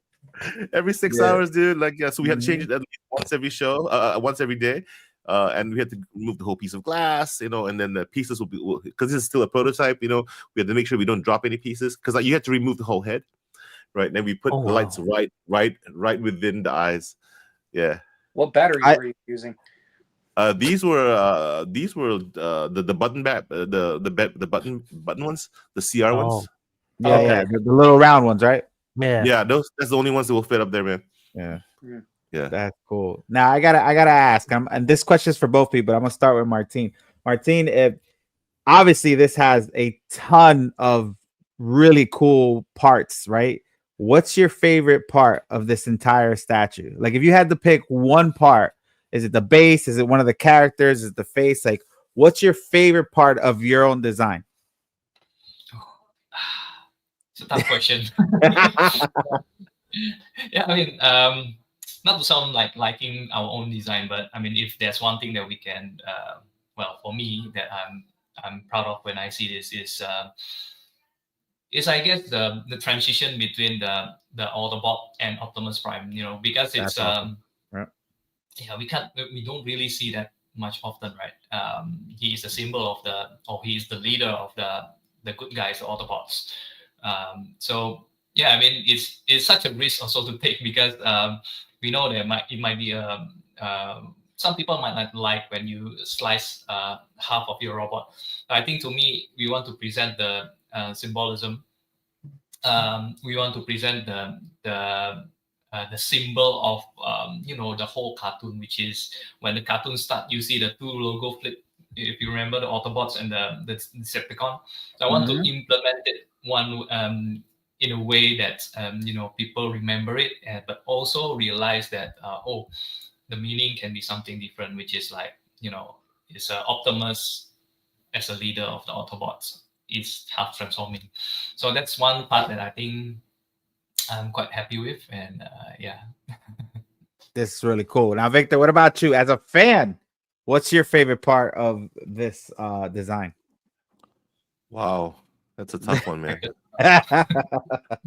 Every 6 hours, dude. So we had to change it once every show, once every day, and we had to remove the whole piece of glass, and then the pieces will be, because this is still a prototype. We had to make sure we don't drop any pieces, because you had to remove the whole head, right? And then we put the lights right within the eyes. Yeah. What batteries were you using? These were the button ones, the CR ones. Yeah, the little round ones, right? Yeah. That's the only ones that will fit up there, man. Yeah. That's cool. Now I gotta ask, and this question is for both people. I'm gonna start with Marthin. Marthin, if obviously this has a ton of really cool parts, right? What's your favorite part of this entire statue? Like, if you had to pick one part, is it the base? Is it one of the characters? Is it the face? Like, what's your favorite part of your own design? It's a tough question. Yeah, I mean, not to sound like liking our own design, but I mean, if there's one thing that we can, well, for me, that I'm proud of when I see this is I guess the transition between the Autobot and Optimus Prime. You know, because it's That's awesome. yeah, we don't really see that much often, right? He is a symbol of he is the leader of the good guys, the Autobots. So yeah, I mean, it's such a risk also to take because we know that it might be some people might not like when you slice half of your robot. I think to me, we want to present the symbolism. We want to present the symbol of the whole cartoon, which is when the cartoon start, you see the two logo flip. If you remember the Autobots and the Decepticon, so I want to implement it one in a way that people remember it, but also realize that the meaning can be something different, which is like it's Optimus as a leader of the Autobots is half transforming. So that's one part that I think I'm quite happy with, and yeah. This is really cool. Now, Victor, what about you as a fan? What's your favorite part of this design? Wow, that's a tough one, man. I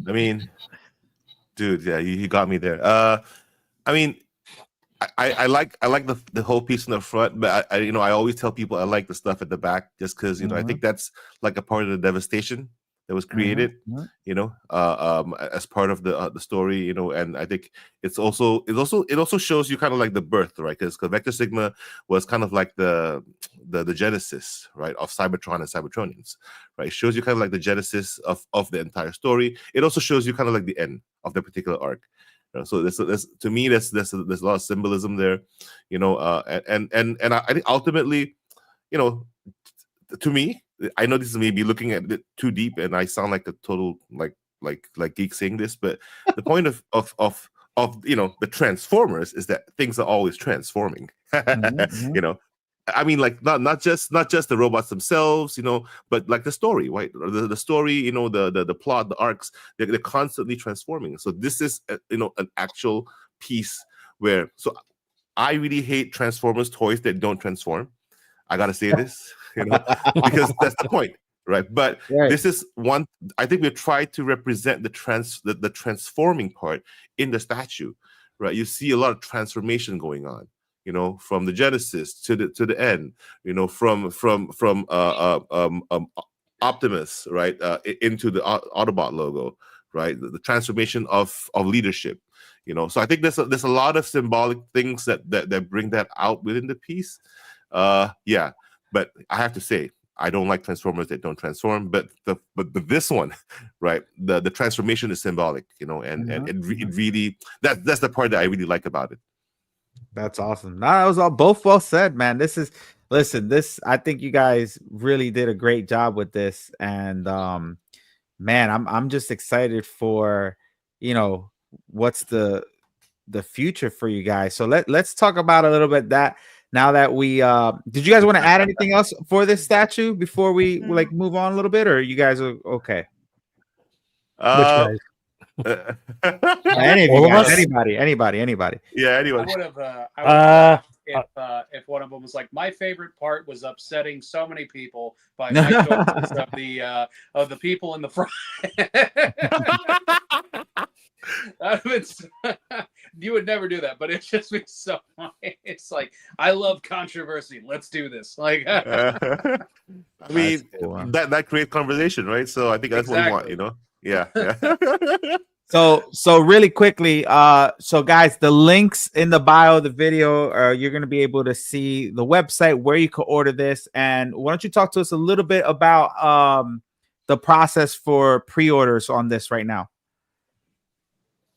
mean, dude, yeah, you got me there. I mean, I like the whole piece in the front, but I always tell people I like the stuff at the back just because I think that's like a part of the devastation that was created, as part of the story, and I think it also shows you kind of like the birth, right? Because Vector Sigma was kind of like the genesis, right, of Cybertron and Cybertronians, right? It shows you kind of like the genesis of the entire story. It also shows you kind of like the end of the particular arc. So there's to me there's a lot of symbolism there, and I think ultimately, to me, I know this is maybe looking at it too deep, and I sound like a total like geek saying this, but the point of the Transformers is that things are always transforming. I mean, like not just the robots themselves, but like the story, right? The story, the plot, the arcs, they're constantly transforming. So this is an actual piece where. So I really hate Transformers toys that don't transform. I gotta say this, because that's the point, right? But this is one. I think we tried to represent the transforming part in the statue, right? You see a lot of transformation going on. From the Genesis to the end, from Optimus, right, into the Autobot logo, right, the transformation of leadership, So I think there's a lot of symbolic things that bring that out within the piece, yeah. But I have to say, I don't like Transformers that don't transform, but this one, right, the transformation is symbolic, and it really that's the part that I really like about it. That's awesome. No, that was all both well said, man. I think you guys really did a great job with this, and man, I'm just excited for what's the future for you guys. So let's talk about a little bit that now that we did you guys want to add anything else for this statue before we like move on a little bit, or you guys are okay? Which guys? Anybody. Yeah, anyone. I would have if one of them was like, my favorite part was upsetting so many people by my choices of the people in the front. You would never do that, but it's just been so funny. It's like, I love controversy. Let's do this. Like, I mean, cool, that creates conversation, right? So I think that's what we want, Yeah. So really quickly, so guys, the links in the bio of the video, you're going to be able to see the website where you can order this. And why don't you talk to us a little bit about the process for pre-orders on this right now?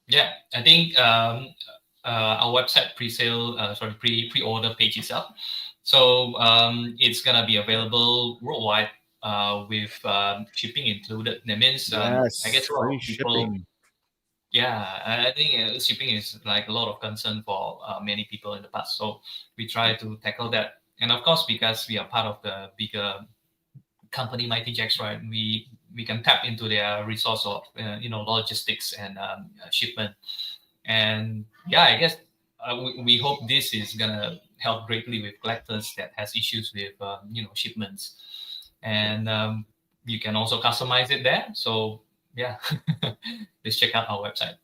Yeah, I think our website pre-order page is up. So it's gonna be available worldwide with shipping included. That means I guess a lot of people. Shipping. Yeah, I think shipping is like a lot of concern for many people in the past. So we try to tackle that And of course, because we are part of the bigger company Mighty Jaxx, right? We can tap into their resource of logistics and shipment. And yeah, I guess we hope this is gonna help greatly with collectors that has issues with shipments. And you can also customize it there. So yeah, just check out our website.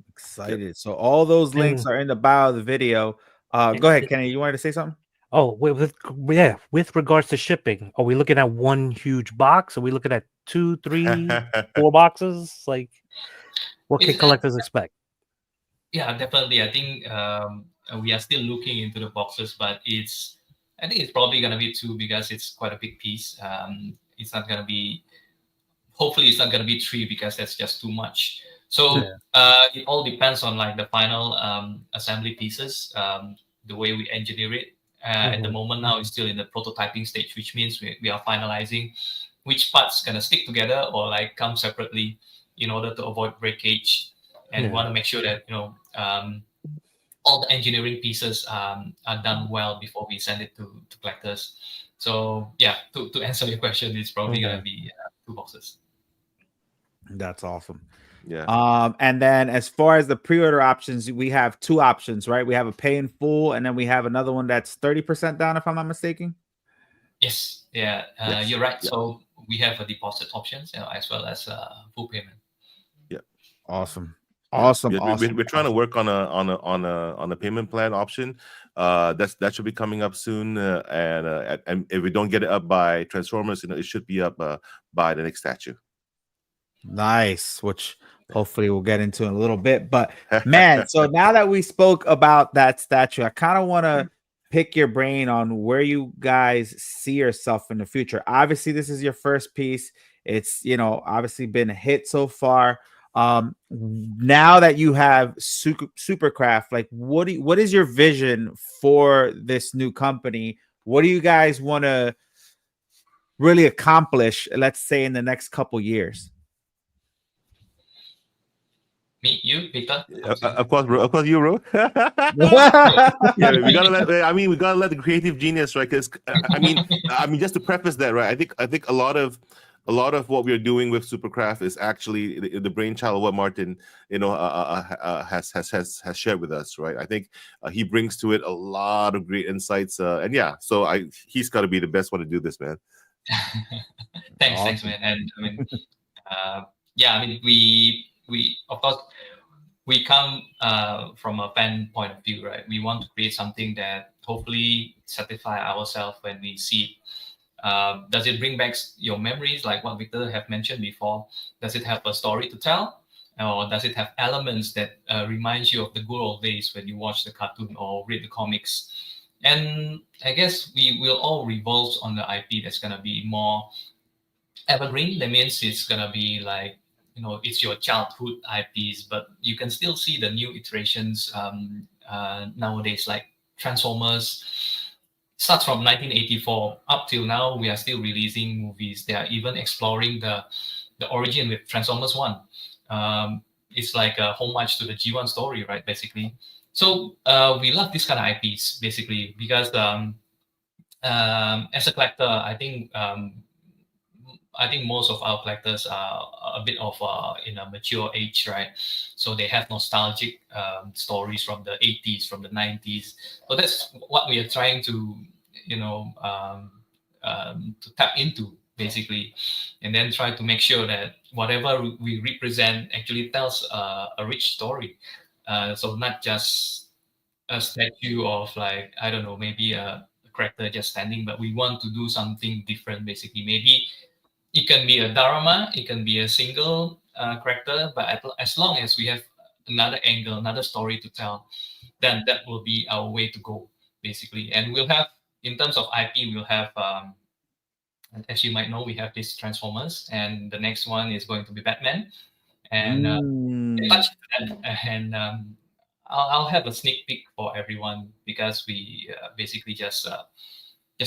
Excited. So all those links are in the bio of the video. Go ahead, Kenny. You wanted to say something? Oh, with regards to shipping, are we looking at one huge box? Are we looking at 2, 3, 4 boxes? Like, what can collectors expect? Yeah, definitely. I think we are still looking into the boxes, but I think it's probably gonna be 2 because it's quite a big piece. It's not gonna be. Hopefully, it's not gonna be 3 because that's just too much. So it all depends on like the final assembly pieces, the way we engineer it. At the moment now, it's still in the prototyping stage, which means we are finalizing which parts gonna stick together or like come separately in order to avoid breakage. And we want to make sure that all the engineering pieces are done well before we send it to collectors. So yeah, to answer your question, it's probably gonna be 2 boxes. That's awesome. Yeah. And then as far as the pre-order options, we have 2 options, right? We have a pay in full, and then we have another one that's 30% down, if I'm not mistaken. Yes. Yeah. Yes. You're right. Yeah. So we have a deposit options as well as full payment. Yeah. Awesome. Yeah. Awesome. We're trying to work on a payment plan option. That should be coming up soon. And if we don't get it up by Transformers, it should be up by the next statue. Nice, which hopefully we'll get into in a little bit. But man, so now that we spoke about that statue, I kind of want to pick your brain on where you guys see yourself in the future. Obviously, this is your first piece. It's obviously been a hit so far. Now that you have Superkraft, like what is your vision for this new company? What do you guys want to really accomplish, let's say, in the next couple years? Me, you, Victor. Of course, you, bro. Yeah, we gotta let the creative genius, right? Because I mean, just to preface that, right? I think a lot of what we're doing with Superkraft is actually the brainchild of what Marthin, has shared with us, right? I think he brings to it a lot of great insights, and yeah, so he's got to be the best one to do this, man. Thanks, man. And I mean, yeah, I mean, we of course we come from a fan point of view, right? We want to create something that hopefully satisfy ourselves when we see it. Does it bring back your memories, like what Victor have mentioned before? Does it have a story to tell, or does it have elements that reminds you of the good old days when you watch the cartoon or read the comics? And I guess we will all revolve on the IP that's gonna be more evergreen. That means it's gonna be like, it's your childhood IPs, but you can still see the new iterations nowadays, like Transformers. Starts from 1984 up till now. We are still releasing movies. They are even exploring the origin with Transformers 1. It's like a homage to the G1 story, right? Basically. So we love this kind of IPs, basically, because as a collector, I think most of our collectors are a bit of in a mature age, right? So they have nostalgic stories from the 80s, from the 90s. So that's what we are trying to, to tap into, basically, and then try to make sure that whatever we represent actually tells a rich story. So not just a statue of, like, I don't know, maybe a character just standing, but we want to do something different, basically. Maybe it can be a diorama, it can be a single character, but as long as we have another angle, another story to tell, then that will be our way to go, basically. And we'll have, in terms of IP, we'll have, as you might know, we have this Transformers, and the next one is going to be Batman. And I'll have a sneak peek for everyone, because we basically just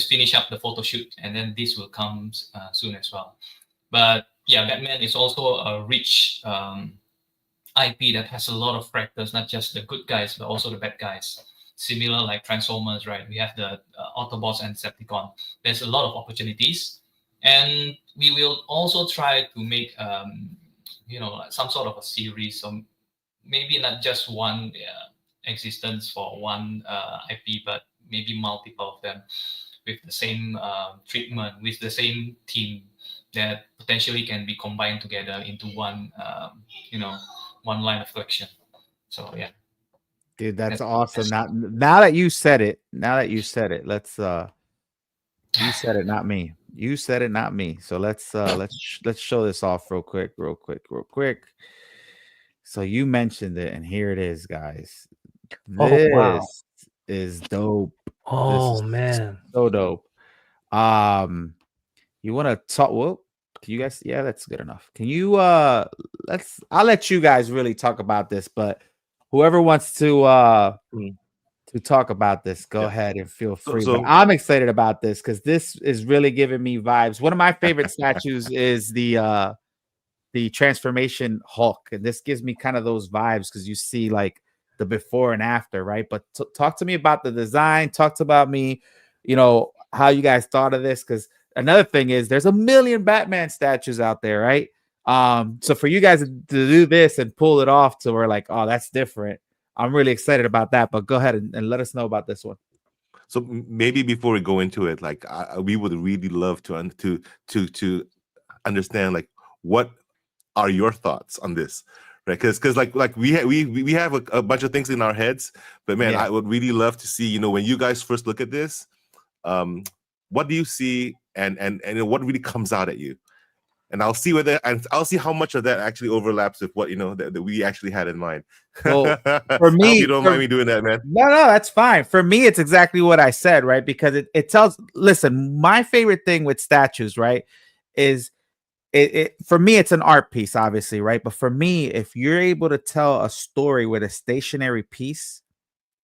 finish up the photo shoot, and then this will come soon as well. But yeah, Batman is also a rich IP that has a lot of characters, not just the good guys, but also the bad guys. similar like Transformers, right? We have the Autobots and Decepticon. There's a lot of opportunities, and we will also try to make like some sort of a series, so maybe not just one existence for one IP, but maybe multiple of them with the same treatment, with the same team, that potentially can be combined together into one, one line of collection. So yeah, dude, that's awesome. Now that you said it, let's you said it, not me. You said it, not me. So let's show this off real quick. So you mentioned it, and here it is, guys. This is dope. Oh man, so dope. You want to talk? Well, can you guys? Yeah, that's good enough. Can you? I'll let you guys really talk about this, but whoever wants to talk about this, go ahead and feel free. But I'm excited about this because this is really giving me vibes. One of my favorite statues is the transformation Hulk, and this gives me kind of those vibes because you see like the before and after, right? But talk to me about the design. Talk about me, how you guys thought of this, because another thing is there's a million Batman statues out there, right? So for you guys to do this and pull it off to where like, oh, that's different. I'm really excited about that. But go ahead and let us know about this one. So maybe before we go into it, like we would really love to understand like what are your thoughts on this, right? Because like we have a bunch of things in our heads, but man, I would really love to see, when you guys first look at this, what do you see and what really comes out at you? And I'll see I'll see how much of that actually overlaps with what that we actually had in mind. Well, for me, I hope you don't mind me doing that, man. No, that's fine. For me, it's exactly what I said, right? Because it tells. Listen, my favorite thing with statues, right, is it for me, it's an art piece, obviously, right? But for me, if you're able to tell a story with a stationary piece,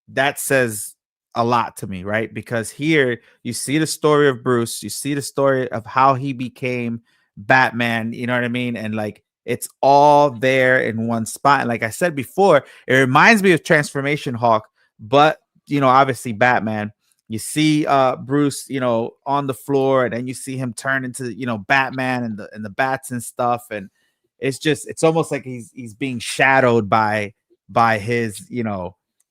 that says a lot to me, right? Because here you see the story of Bruce, you see the story of how he became Batman, you know what I mean? And like it's all there in one spot. And like I said before, it reminds me of Transformation Hawk, but obviously Batman. You see Bruce, on the floor, and then you see him turn into Batman and the bats and stuff. And it's almost like he's being shadowed by his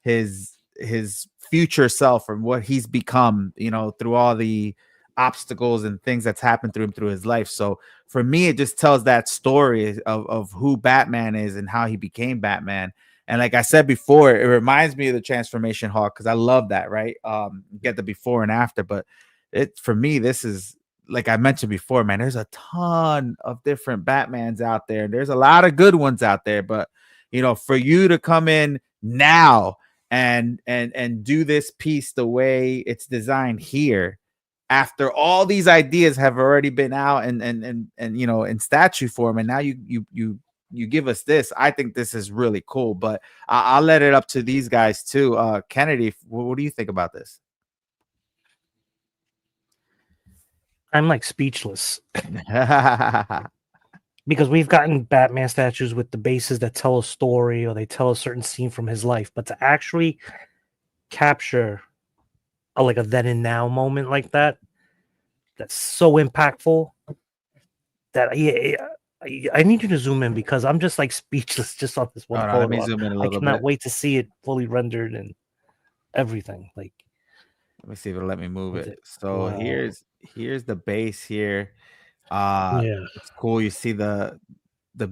his future self and what he's become, through all the obstacles and things that's happened through his life. So for me, it just tells that story of who Batman is and how he became Batman. And like I said before, it reminds me of the Transformation Hawk because I love that, right? Get the before and after. But for me, this is like I mentioned before, man, there's a ton of different Batmans out there. There's a lot of good ones out there. But for you to come in now and do this piece the way it's designed here, after all these ideas have already been out and in statue form, and now you give us this, I think this is really cool. But I'll let it up to these guys too. Kennedy, what do you think about this? I'm like speechless because we've gotten Batman statues with the bases that tell a story or they tell a certain scene from his life, but to actually capture like a then and now moment like that's so impactful that I need you to zoom in because I'm just like speechless just on this one. Let me zoom in a little bit. I cannot wait to see it fully rendered and everything. Like, let me see if it'll let me move it. So here's the base here. It's cool. You see the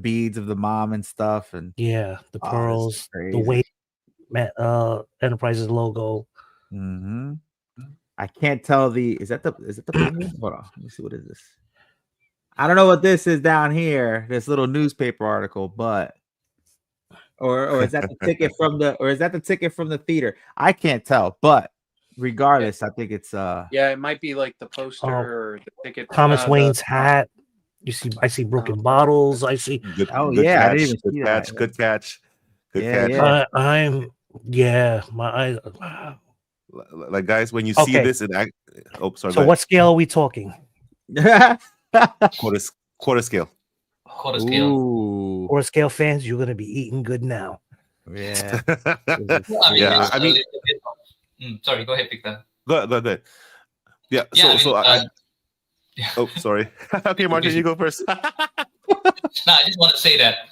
beads of the mom and stuff, and the pearls, the weight, Enterprises logo. Mm-hmm. I can't tell is it the penguin? Hold on, let me see, what is this? I don't know what this is down here. This little newspaper article, but or is that the ticket from the theater? I can't tell, but regardless, I think it's it might be like the poster or the ticket. Thomas Wayne's hat. I see broken bottles. I see. Good catch. Good catch. Yeah. My eyes. Like guys, when you see this, sorry. So what scale are we talking? Quarter scale. Quarter scale. Quarter scale fans, you're gonna be eating good now. Yeah. I mean, Sorry, go ahead, Victor. Go ahead. Yeah. Yeah, yeah. Oh, sorry. Okay, Martin, you go first. No, I just want to say that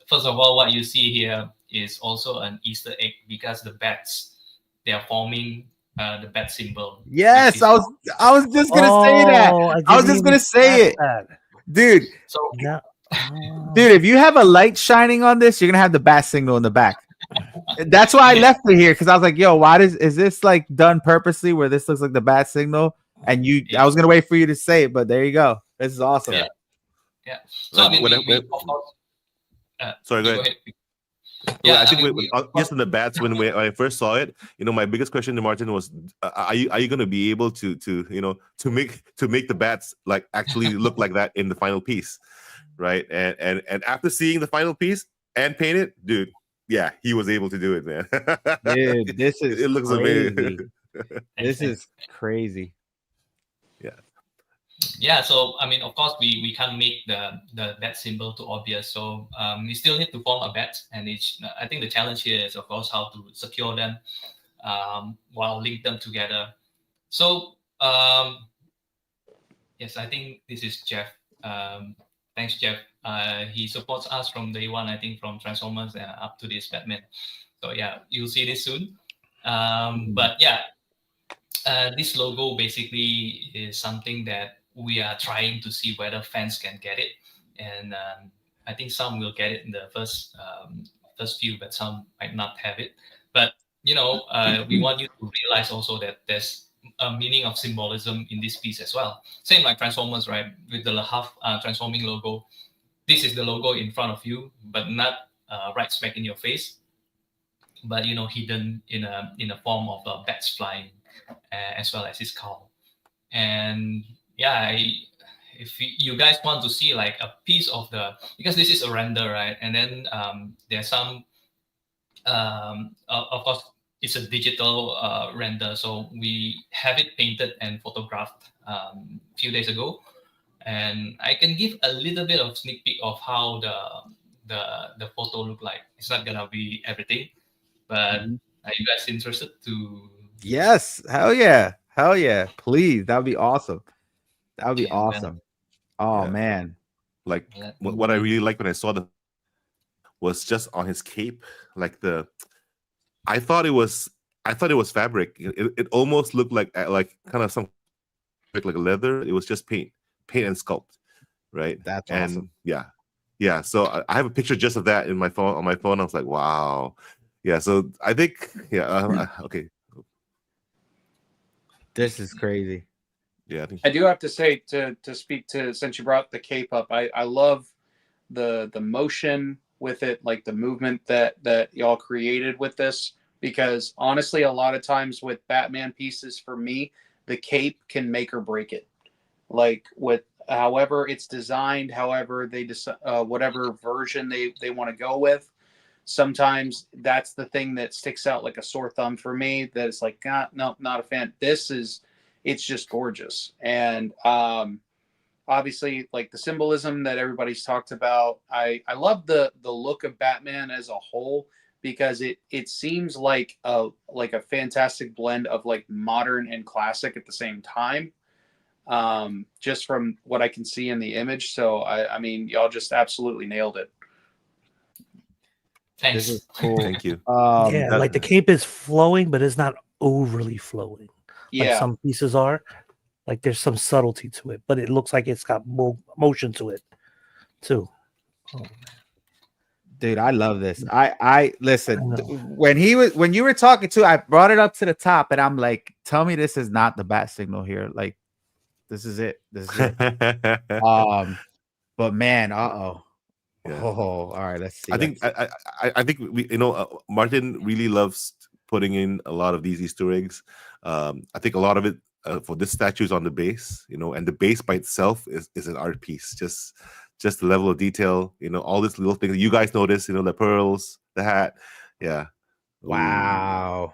first of all, what you see here is also an Easter egg because the bats, they are forming the bat symbol. Yes, I was just gonna say that. I was just gonna say it, dude. So Yeah. Dude, if you have a light shining on this, you're gonna have the bat signal in the back. That's why I left it here, because I was like, "Yo, why is this like done purposely? Where this looks like the bat signal?" And I was gonna wait for you to say it, but there you go. This is awesome. Yeah. So I mean, of course, sorry, go ahead. Yeah, I think just in the bats, when I first saw it, my biggest question to Martin was, are you going to be able to make the bats like actually look like that in the final piece, right? And after seeing the final piece and paint it, dude, yeah, he was able to do it, man. Dude, this is it looks crazy. amazing. This is crazy. Yeah, so I mean, of course, we can't make the bat symbol too obvious. So we still need to form a bat, and I think the challenge here is, of course, how to secure them while link them together. So yes, I think this is Jeff. Thanks, Jeff. He supports us from day one, I think, from Transformers up to this Batman. So yeah, you'll see this soon. But yeah, this logo basically is something that we are trying to see whether fans can get it, and I think some will get it in the first few, but some might not have it. But we want you to realize also that there's a meaning of symbolism in this piece as well. Same like Transformers, right? With the half transforming logo. This is the logo in front of you, but not right smack in your face, but hidden in a form of bats flying, as well as his cowl. And yeah, if you guys want to see like a piece of because this is a render, right? And then there's some, of course, it's a digital render. So we have it painted and photographed a few days ago. And I can give a little bit of sneak peek of how the photo look like. It's not gonna be everything, but are you guys interested to? Yes, hell yeah, please, that would be awesome. That would be awesome. Oh man, like what I really liked when I saw was just on his cape, like I thought it was fabric. It almost looked like kind of some like a leather. It was just paint and sculpt, right? That's awesome. Yeah. So I have a picture just of that on my phone. I was like, wow. Yeah. So I think, okay. This is crazy. Yeah, I do have to say, to speak to, since you brought the cape up, I love the motion with it, like the movement that y'all created with this, because honestly, a lot of times with Batman pieces, for me, the cape can make or break it. Like with however it's designed, however they decide, whatever version they want to go with. Sometimes that's the thing that sticks out like a sore thumb for me. That it's like, no, not a fan. It's just gorgeous. And obviously, like the symbolism that everybody's talked about, I love the look of Batman as a whole, because it seems like a fantastic blend of like modern and classic at the same time, just from what I can see in the image. So I mean, y'all just absolutely nailed it. Thanks. This is cool. Thank you. Like the cape is flowing, but it's not overly flowing. Yeah. Like some pieces are. Like there's some subtlety to it, but it looks like it's got motion to it too. Oh, man. Dude, I love this. I listen, when you were talking to, I brought it up to the top and I'm like, tell me this is not the bat signal here. Like, this is it. But man, yeah. Oh, all right. Let's see. I think we, Martin really loves putting in a lot of these Easter eggs. I think a lot of it for this statue is on the base, and the base by itself is an art piece. Just the level of detail, all these little things you guys notice, the pearls, the hat. Yeah. Wow.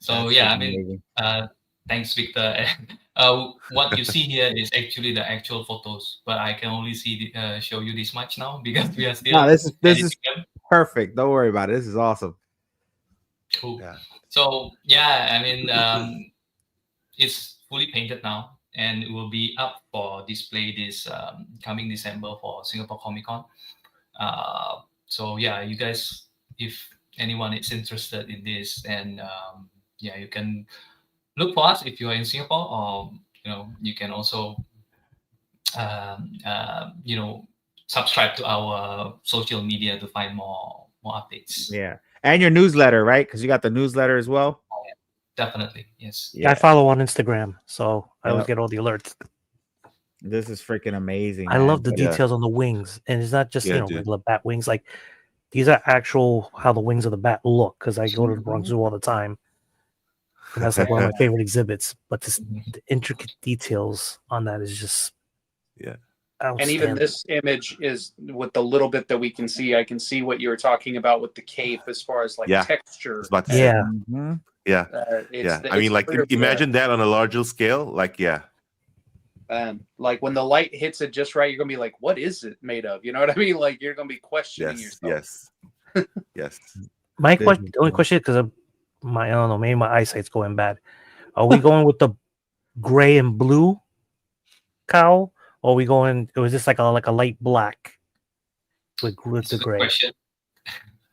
So yeah, I mean, thanks, Victor. What you see here is actually the actual photos, but I can only show you this much now because we are still. No, this is perfect. Don't worry about it. This is awesome. Cool. Yeah. So yeah, I mean, it's fully painted now, and it will be up for display this coming December for Singapore Comic Con. So yeah, you guys, if anyone is interested in this, and yeah, you can look for us if you are in Singapore, or you can also subscribe to our social media to find more updates. Yeah, and your newsletter, right? Because you got the newsletter as well. Definitely, yes. Yeah, I follow on Instagram, so I always Yep. get all the alerts. This is freaking amazing. I man. love the But, details on the wings, and it's not just Yeah, dude. regular bat wings. Like these are actual how the wings of the bat look. Because I go to the Bronx Zoo all the time, and that's like one of my favorite exhibits. But the intricate details on that is just And even this image is with the little bit that we can see. I can see what you were talking about with the cape as far as like texture. Yeah. Mhm. Yeah. I mean, like imagine that on a larger scale. Like, like when the light hits it just right, you're gonna be like, "What is it made of?" You know what I mean? Like you're gonna be questioning yourself. Yes. My question, the only question, because I don't know, maybe my eyesight's going bad. Are we going with the gray and blue cowl, or are we going? Or is this like a light black with the gray? Question.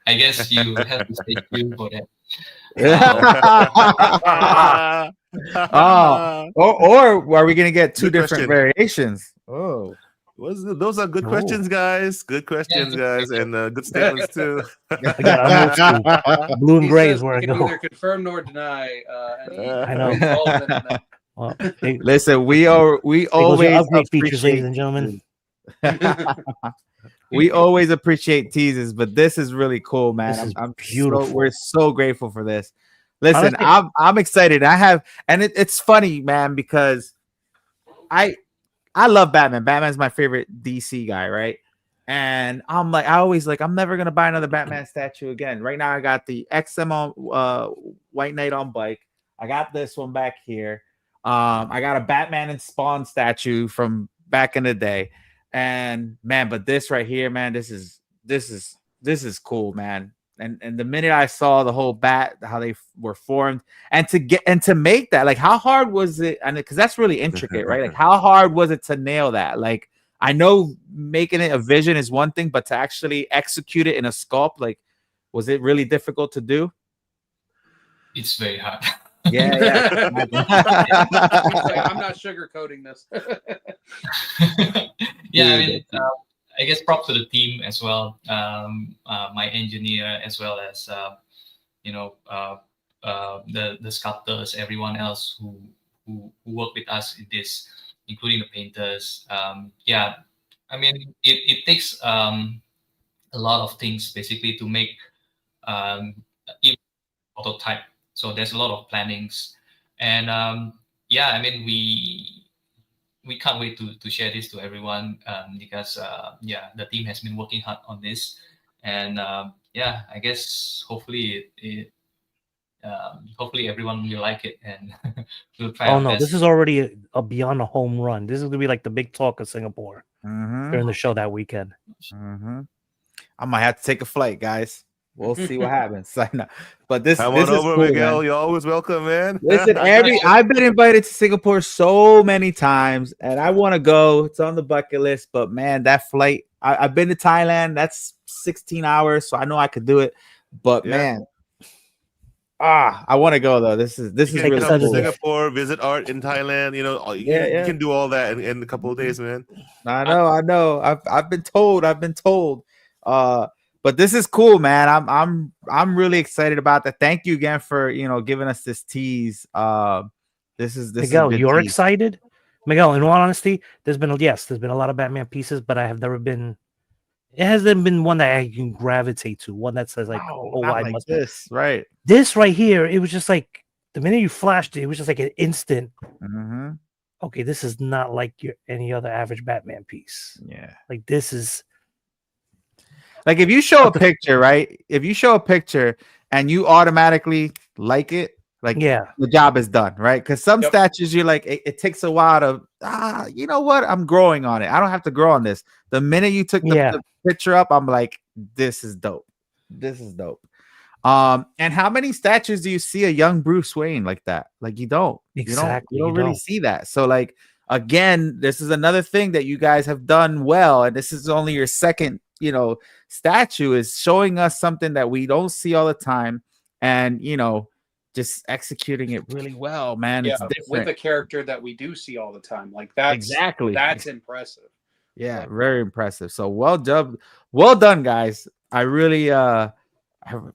I guess you have to stay tuned for that. Or are we gonna get two Good different question. variations? Oh, those are good questions, guys. Good questions, guys, and good statements too. Blue and gray is where I can go. neither confirm nor deny. I know. Well, listen, we always upgrade features, ladies and gentlemen. We always appreciate teases, but this is really cool, man. This is I'm beautiful. we're so grateful for this. Listen, Honestly, I'm excited. It's funny, man, because I love Batman. Batman's my favorite DC guy, right? And I'm never gonna buy another Batman statue again. Right now, I got the XM on White Knight on bike. I got this one back here. I got a Batman and Spawn statue from back in the day. And man, but this right here, man, this is cool, man. And the minute I saw the whole bat, how they were formed, and to make that, like, how hard was it? And because that's really intricate, right? Like, how hard was it to nail that? Like, I know making it a vision is one thing, but to actually execute it in a sculpt, like, was it really difficult to do? It's very hard. Yeah. I'm not sugarcoating this. Yeah, I mean, I guess props to the team as well. My engineer, as well as the sculptors, everyone else who work with us in this, including the painters. Yeah, I mean, it takes a lot of things basically to make even prototype. So there's a lot of plannings, and yeah, I mean, we can't wait to share this to everyone, because yeah, the team has been working hard on this, and yeah, I guess hopefully hopefully everyone will like it, and we'll try. Oh no, this is already a beyond a home run. This is gonna be like the big talk of Singapore during the show that weekend. I might have to take a flight, guys. We'll see what happens. But this Come is on over, cool, Miguel. man. You're always welcome, man. Listen, I've been invited to Singapore so many times, and I want to go. It's on the bucket list, but man, that flight. I've been to Thailand. That's 16 hours, so I know I could do it. But man, I want to go though. This is really come to cool. Singapore, visit art in Thailand. You know, you can do all that in a couple of days, man. I know. I've been told. But this is cool, man. I'm really excited about that. Thank you again for giving us this tease. This Miguel, is you're tease. excited? Miguel, in all honesty, there's been a lot of Batman pieces, but I have never been. It hasn't been one that I can gravitate to. One that says like, I must this right. This right here, it was just like the minute you flashed it, it was just like an instant. Okay, this is not like any other average Batman piece. Yeah, like this is. Like if you show a picture, right? If you show a picture and you automatically like it, like the job is done, right? Because some statues you're like, it takes a while to you know what? I'm growing on it. I don't have to grow on this. The minute you took the picture up, I'm like, this is dope. This is dope. And how many statues do you see a young Bruce Wayne like that? Like you don't Exactly, you don't you really don't. see that. So like again, this is another thing that you guys have done well, and this is only your second, statue, is showing us something that we don't see all the time, and just executing it really well, man. Yeah, It's with different. a character that we do see all the time. Like that's Exactly. that's impressive. Yeah, So, very impressive. So well done, guys. I really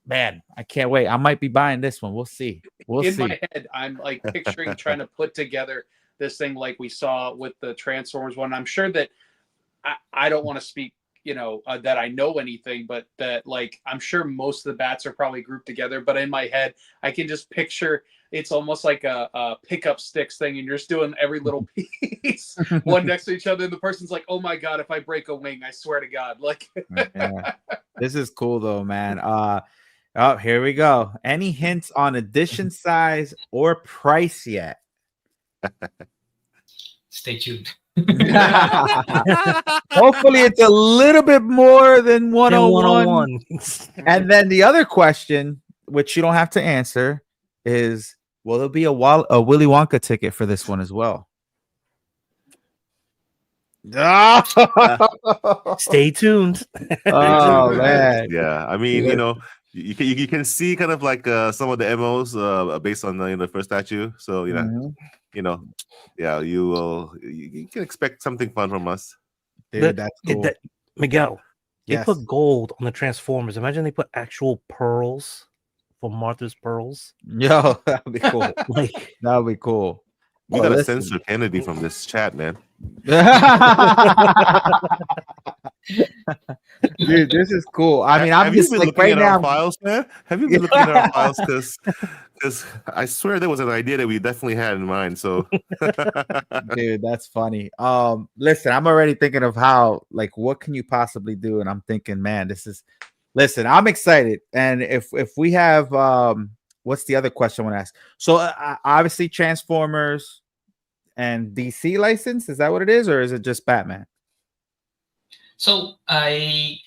man, I can't wait. I might be buying this one. We'll see. We'll in see. my head, I'm like picturing trying to put together this thing like we saw with the Transformers one. I'm sure that I don't want to speak, that I know anything, but that like I'm sure most of the bats are probably grouped together. But in my head, I can just picture it's almost like a pickup sticks thing, and you're just doing every little piece one next to each other. And the person's like, "Oh my god, if I break a wing, I swear to God!" Like, Yeah. This is cool though, man. Oh, here we go. Any hints on edition size or price yet? Stay tuned. Hopefully it's a little bit more than 101. 101. And then the other question, which you don't have to answer, is will there be a Willy Wonka ticket for this one as well? Stay tuned. Oh man. Yeah, I mean, you can see kind of like some of the MOs based on the first statue. So yeah, you can expect something fun from us. Dude, that's cool. Miguel, they Yes. put gold on the Transformers. Imagine they put actual pearls for Martha's pearls. Yo, that would be cool. Like That would be cool. We Well, gotta listen. censor Kennedy from this chat, man. Dude, this is cool. I mean, I'm Have just you been like looking right at our now. files, man? Have you been looking at our files? Because I swear there was an idea that we definitely had in mind. So, Dude, that's funny. Listen, I'm already thinking of how, like, what can you possibly do? And I'm thinking, man, listen, I'm excited. And if we have, what's the other question I want to ask? So obviously Transformers and DC license, is that what it is, or is it just Batman? So I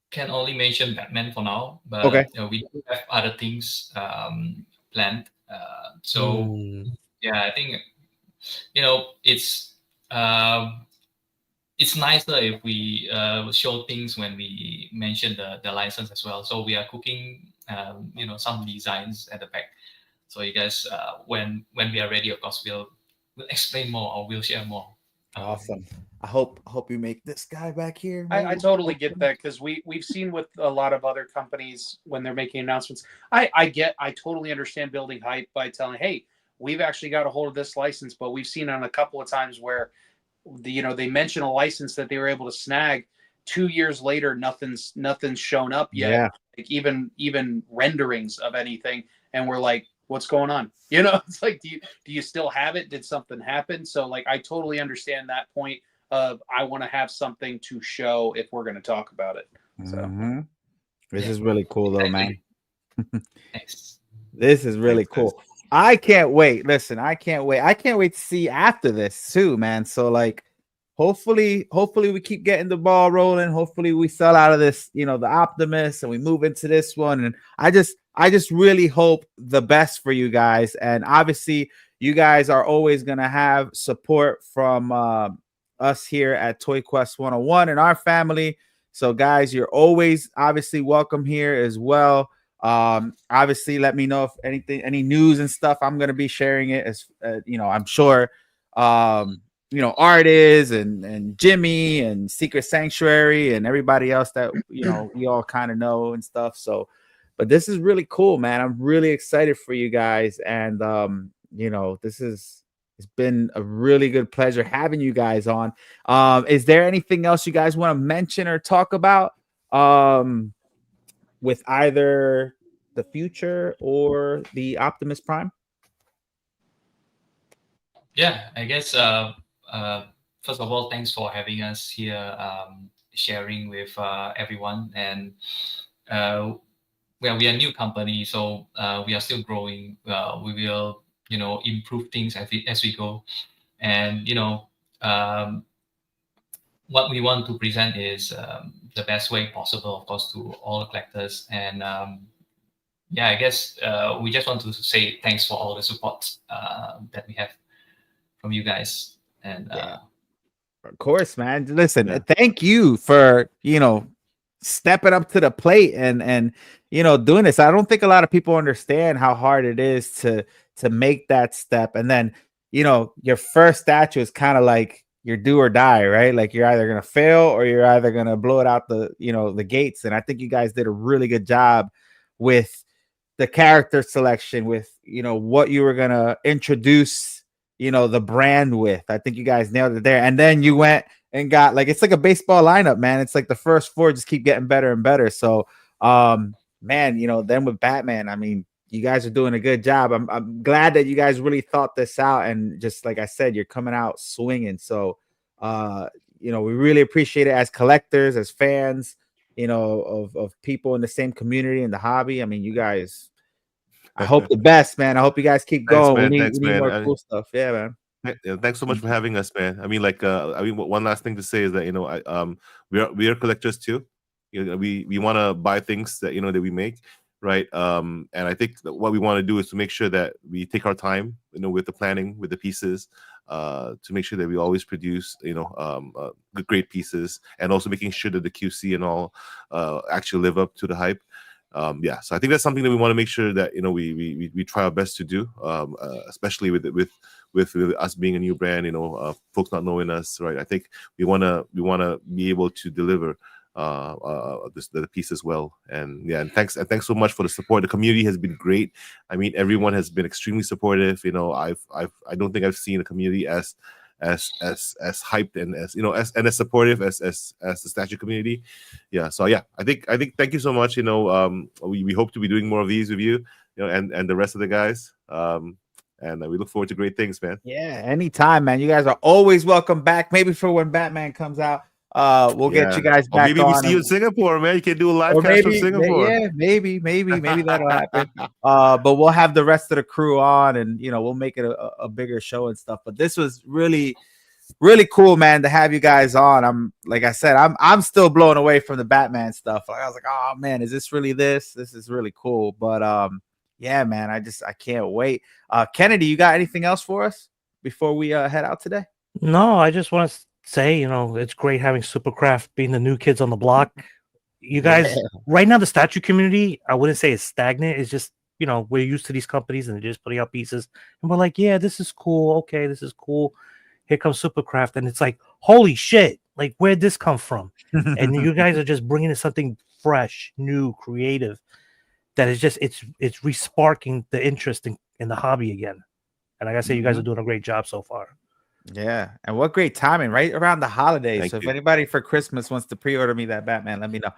can only mention Batman for now, but Okay. we do have other things planned. So yeah, I think it's nicer if we show things when we mention the license as well. So we are cooking some designs at the back. So you guys, when we are ready, of course, we'll explain more or we'll share more. Awesome. I hope you make this guy back here. I totally get that because we've seen with a lot of other companies when they're making announcements. I totally understand building hype by telling, hey, we've actually got a hold of this license, but we've seen on a couple of times where they mention a license that they were able to snag 2 years later, nothing's shown up yet. Yeah. Like even renderings of anything, and we're like, what's going on? It's like, do you still have it? Did something happen? So like, I totally understand that point of I want to have something to show if we're going to talk about it. So This is really cool though, man. Thanks. This is really cool. I can't wait. Listen, I can't wait. I can't wait to see after this too, man. So like, hopefully we keep getting the ball rolling. Hopefully we sell out of this, the Optimus, and we move into this one. And I just really hope the best for you guys. And obviously you guys are always going to have support from us here at Toy Quest 101 and our family. So guys, you're always obviously welcome here as well. Obviously let me know if any news and stuff. I'm going to be sharing it as I'm sure Art is and Jimmy and Secret Sanctuary and everybody else that we all kind of know and stuff. So but this is really cool, man. I'm really excited for you guys, and it's been a really good pleasure having you guys on. Is there anything else you guys want to mention or talk about with either the future or the Optimus Prime? Yeah, I guess first of all, thanks for having us here, sharing with everyone. And we are a new company, so we are still growing. We will improve things as we go. And what we want to present is the best way possible, of course, to all collectors. And yeah, I guess we just want to say thanks for all the support that we have from you guys. And Of course, man. Listen, Yeah. thank you for, stepping up to the plate and doing this. I don't think a lot of people understand how hard it is to make that step. And then, your first statue is kind of like your do or die, right? Like you're either gonna fail or you're either gonna blow it out the gates. And I think you guys did a really good job with the character selection, with what you were gonna introduce the brand with. I think you guys nailed it there. And then you went and got, like, it's like a baseball lineup, man. It's like the first four just keep getting better and better. So man, then with Batman, I mean, you guys are doing a good job. I'm glad that you guys really thought this out, and just like I said, you're coming out swinging. So we really appreciate it as collectors, as fans, of people in the same community in the hobby. I mean, you guys, I hope the best, man. I hope you guys keep Thanks, going. man. We Thanks, need man. more cool stuff. Yeah, man. Yeah, thanks so much for having us, man. I mean, one last thing to say is that we are collectors too. We want to buy things that that we make, right? And I think that what we want to do is to make sure that we take our time, with the planning, with the pieces, to make sure that we always produce, great pieces, and also making sure that the QC and all actually live up to the hype. So I think that's something that we want to make sure that we try our best to do, especially with us being a new brand, folks not knowing us, right? I think we want to be able to deliver the piece as well. And thanks so much for the support. The community has been great. I mean, everyone has been extremely supportive. I don't think I've seen a community as hyped and as supportive as the statue community. So I think thank you so much. We hope to be doing more of these with you, and the rest of the guys. And we look forward to great things, man. Yeah, anytime, man. You guys are always welcome back. Maybe for when Batman comes out, we'll get you guys back. Or maybe we see you in Singapore, man. You can do a live cast from Singapore. Yeah, maybe that'll happen. But we'll have the rest of the crew on, and we'll make it a bigger show and stuff. But this was really, really cool, man, to have you guys on. Like I said, I'm still blown away from the Batman stuff. Like, I was like, oh man, is this really this? This is really cool. But yeah, man, I can't wait. Kennedy, you got anything else for us before we head out today? No, I just want to say, it's great having Superkraft being the new kids on the block. You guys, right now, the statue community, I wouldn't say it's stagnant. It's just, we're used to these companies and they're just putting out pieces. And we're like, yeah, this is cool. Okay, this is cool. Here comes Superkraft. And it's like, holy shit, like, where'd this come from? And you guys are just bringing in something fresh, new, creative. That is just, it's re-sparking the interest in the hobby again. And like I say, you guys are doing a great job so far. Yeah, and what great timing, right around the holidays. Thank so you. If anybody for Christmas wants to pre-order me that Batman, let me know.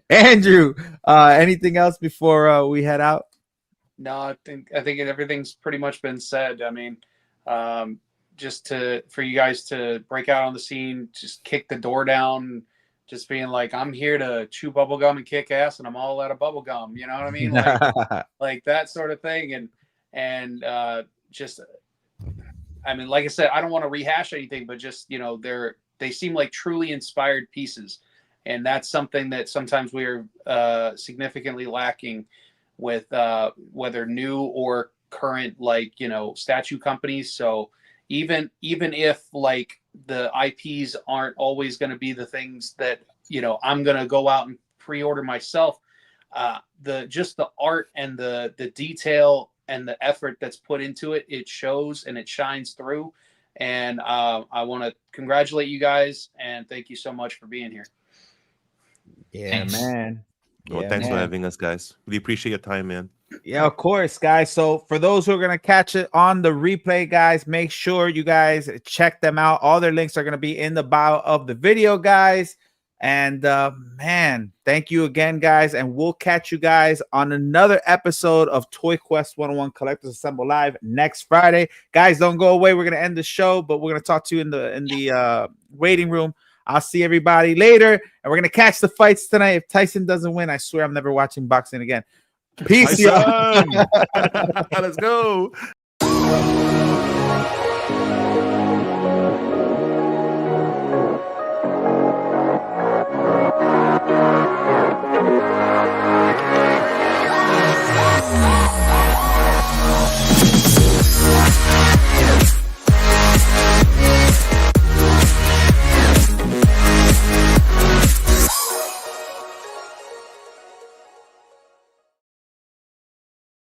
Andrew, anything else before we head out? No, I think everything's pretty much been said. I mean, just for you guys to break out on the scene, just kick the door down, just being like, I'm here to chew bubblegum and kick ass, and I'm all out of bubblegum. You know what I mean? Like that sort of thing. And just, I mean, like I said, I don't want to rehash anything, but just, they seem like truly inspired pieces. And that's something that sometimes we're significantly lacking with whether new or current, statue companies. So even if like the IPs aren't always going to be the things that, I'm going to go out and pre-order myself, the art and the detail and the effort that's put into it, it shows and it shines through. And I want to congratulate you guys and thank you so much for being here. Yeah, Thanks. man. Well, thanks for having us, guys. Really appreciate your time, man. Yeah, of course, guys. So for those who are going to catch it on the replay, guys, make sure you guys check them out. All their links are going to be in the bio of the video, guys. And man, thank you again, guys. And we'll catch you guys on another episode of Toy Quest 101 Collectors Assemble Live next Friday. Guys, don't go away. We're going to end the show, but we're going to talk to you in the waiting room. I'll see everybody later. And we're going to catch the fights tonight. If Tyson doesn't win, I swear I'm never watching boxing again. Peace, y'all. Let's go.